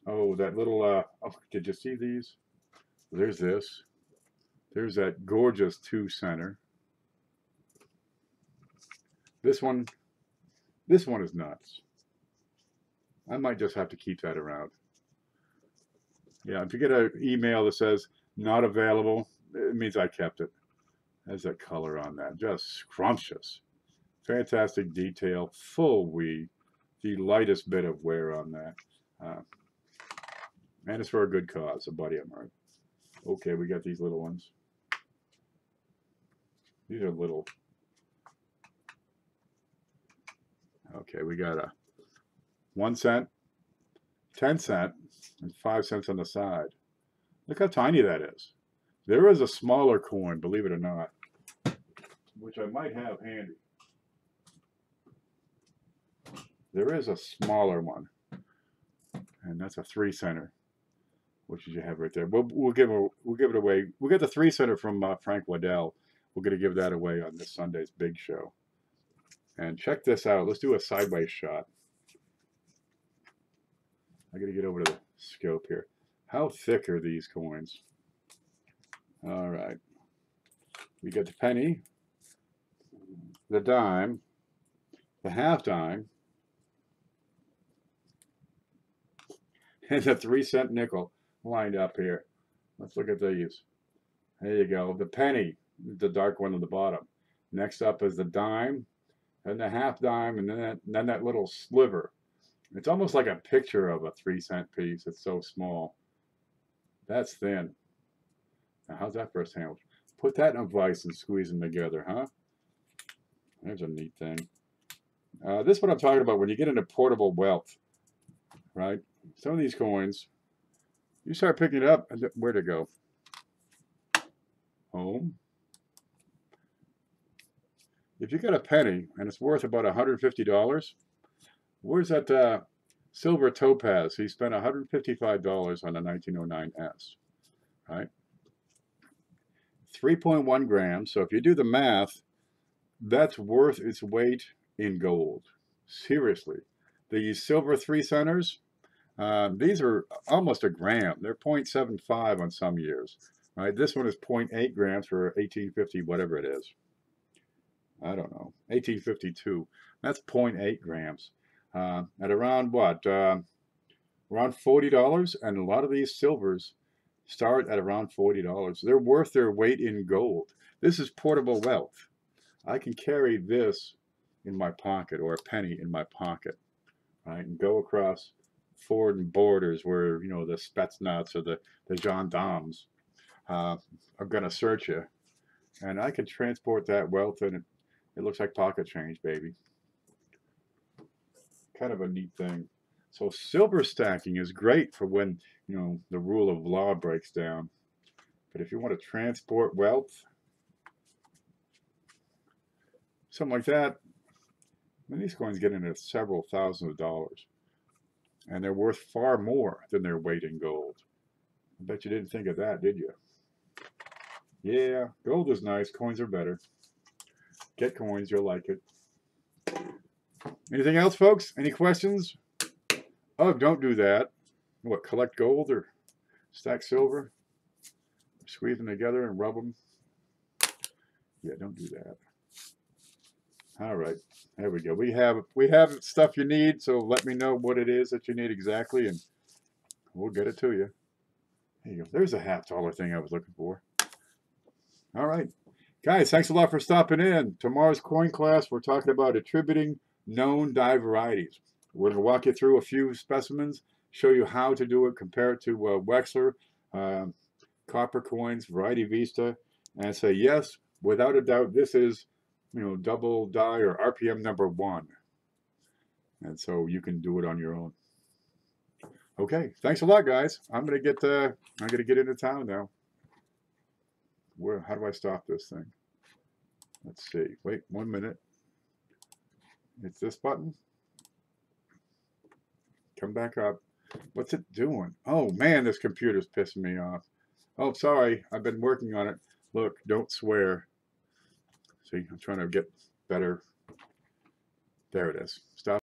Oh, that little, oh, did you see these? There's this. There's that gorgeous 2-center. This one is nuts. I might just have to keep that around. Yeah, if you get an email that says not available, it means I kept it. There's that color on that, just scrumptious. Fantastic detail, full weave, the lightest bit of wear on that. And it's for a good cause, a buddy of mine. Okay, we got these little ones. These are little. Okay, we got a 1 cent, 10 cent, and 5 cents on the side. Look how tiny that is. There is a smaller coin, believe it or not, which I might have handy. There is a smaller one, and that's a 3-center, which you have right there. We'll give it away. We'll get the 3-center from Frank Waddell. We're going to give that away on this Sunday's big show. And check this out. Let's do a sideways shot. I got to get over to the scope here. How thick are these coins? All right. We got the penny, the dime, the half dime, and the 3-cent nickel lined up here. Let's look at these. There you go. The penny, the dark one on the bottom. Next up is the dime, and the half dime, and then that little sliver. It's almost like a picture of a 3-cent piece. It's so small. That's thin. Now, how's that for a sandwich? Put that in a vise and squeeze them together, huh? There's a neat thing. This is what I'm talking about when you get into portable wealth, right? Some of these coins, you start picking it up, and where'd it go? Home. If you got a penny and it's worth about $150, where's that silver topaz? He spent $155 on a 1909S, right? 3.1 grams. So if you do the math, that's worth its weight in gold. Seriously. These silver 3-centers, these are almost a gram. They're 0.75 on some years, right? This one is 0.8 grams for 1850, whatever it is. I don't know, 1852. That's 0.8 grams. At around what? Around $40, and a lot of these silvers start at around $40. They're worth their weight in gold. This is portable wealth. I can carry this in my pocket, or a penny in my pocket, right, and go across foreign borders where, you know, the Spetsnaz or the gendarmes are going to search you, and I can transport that wealth, and it looks like pocket change, baby. Kind of a neat thing. So silver stacking is great for when, you know, the rule of law breaks down. But if you want to transport wealth, something like that, then these coins get into several thousands of dollars. And they're worth far more than their weight in gold. I bet you didn't think of that, did you? Yeah, gold is nice. Coins are better. Get coins, you'll like it. Anything else, folks? Any questions? Oh, don't do that. What, collect gold or stack silver? Squeeze them together and rub them. Yeah, don't do that. All right, there we go. We have stuff you need, so let me know what it is that you need exactly, and we'll get it to you. There you go. There's a $1/2 thing I was looking for. All right, guys, thanks a lot for stopping in. Tomorrow's coin class, we're talking about attributing known die varieties. We're going to walk you through a few specimens, show you how to do it, compare it to Wexler, copper coins, Variety Vista, and say, yes, without a doubt, this is, double die or RPM number 1. And so you can do it on your own. Okay, thanks a lot, guys. I'm gonna get into town now. How do I stop this thing? Let's see. Wait 1 minute. It's this button. Come back up. What's it doing? Oh man, this computer's pissing me off. Oh, sorry. I've been working on it. Look, don't swear. See, I'm trying to get better. There it is. Stop.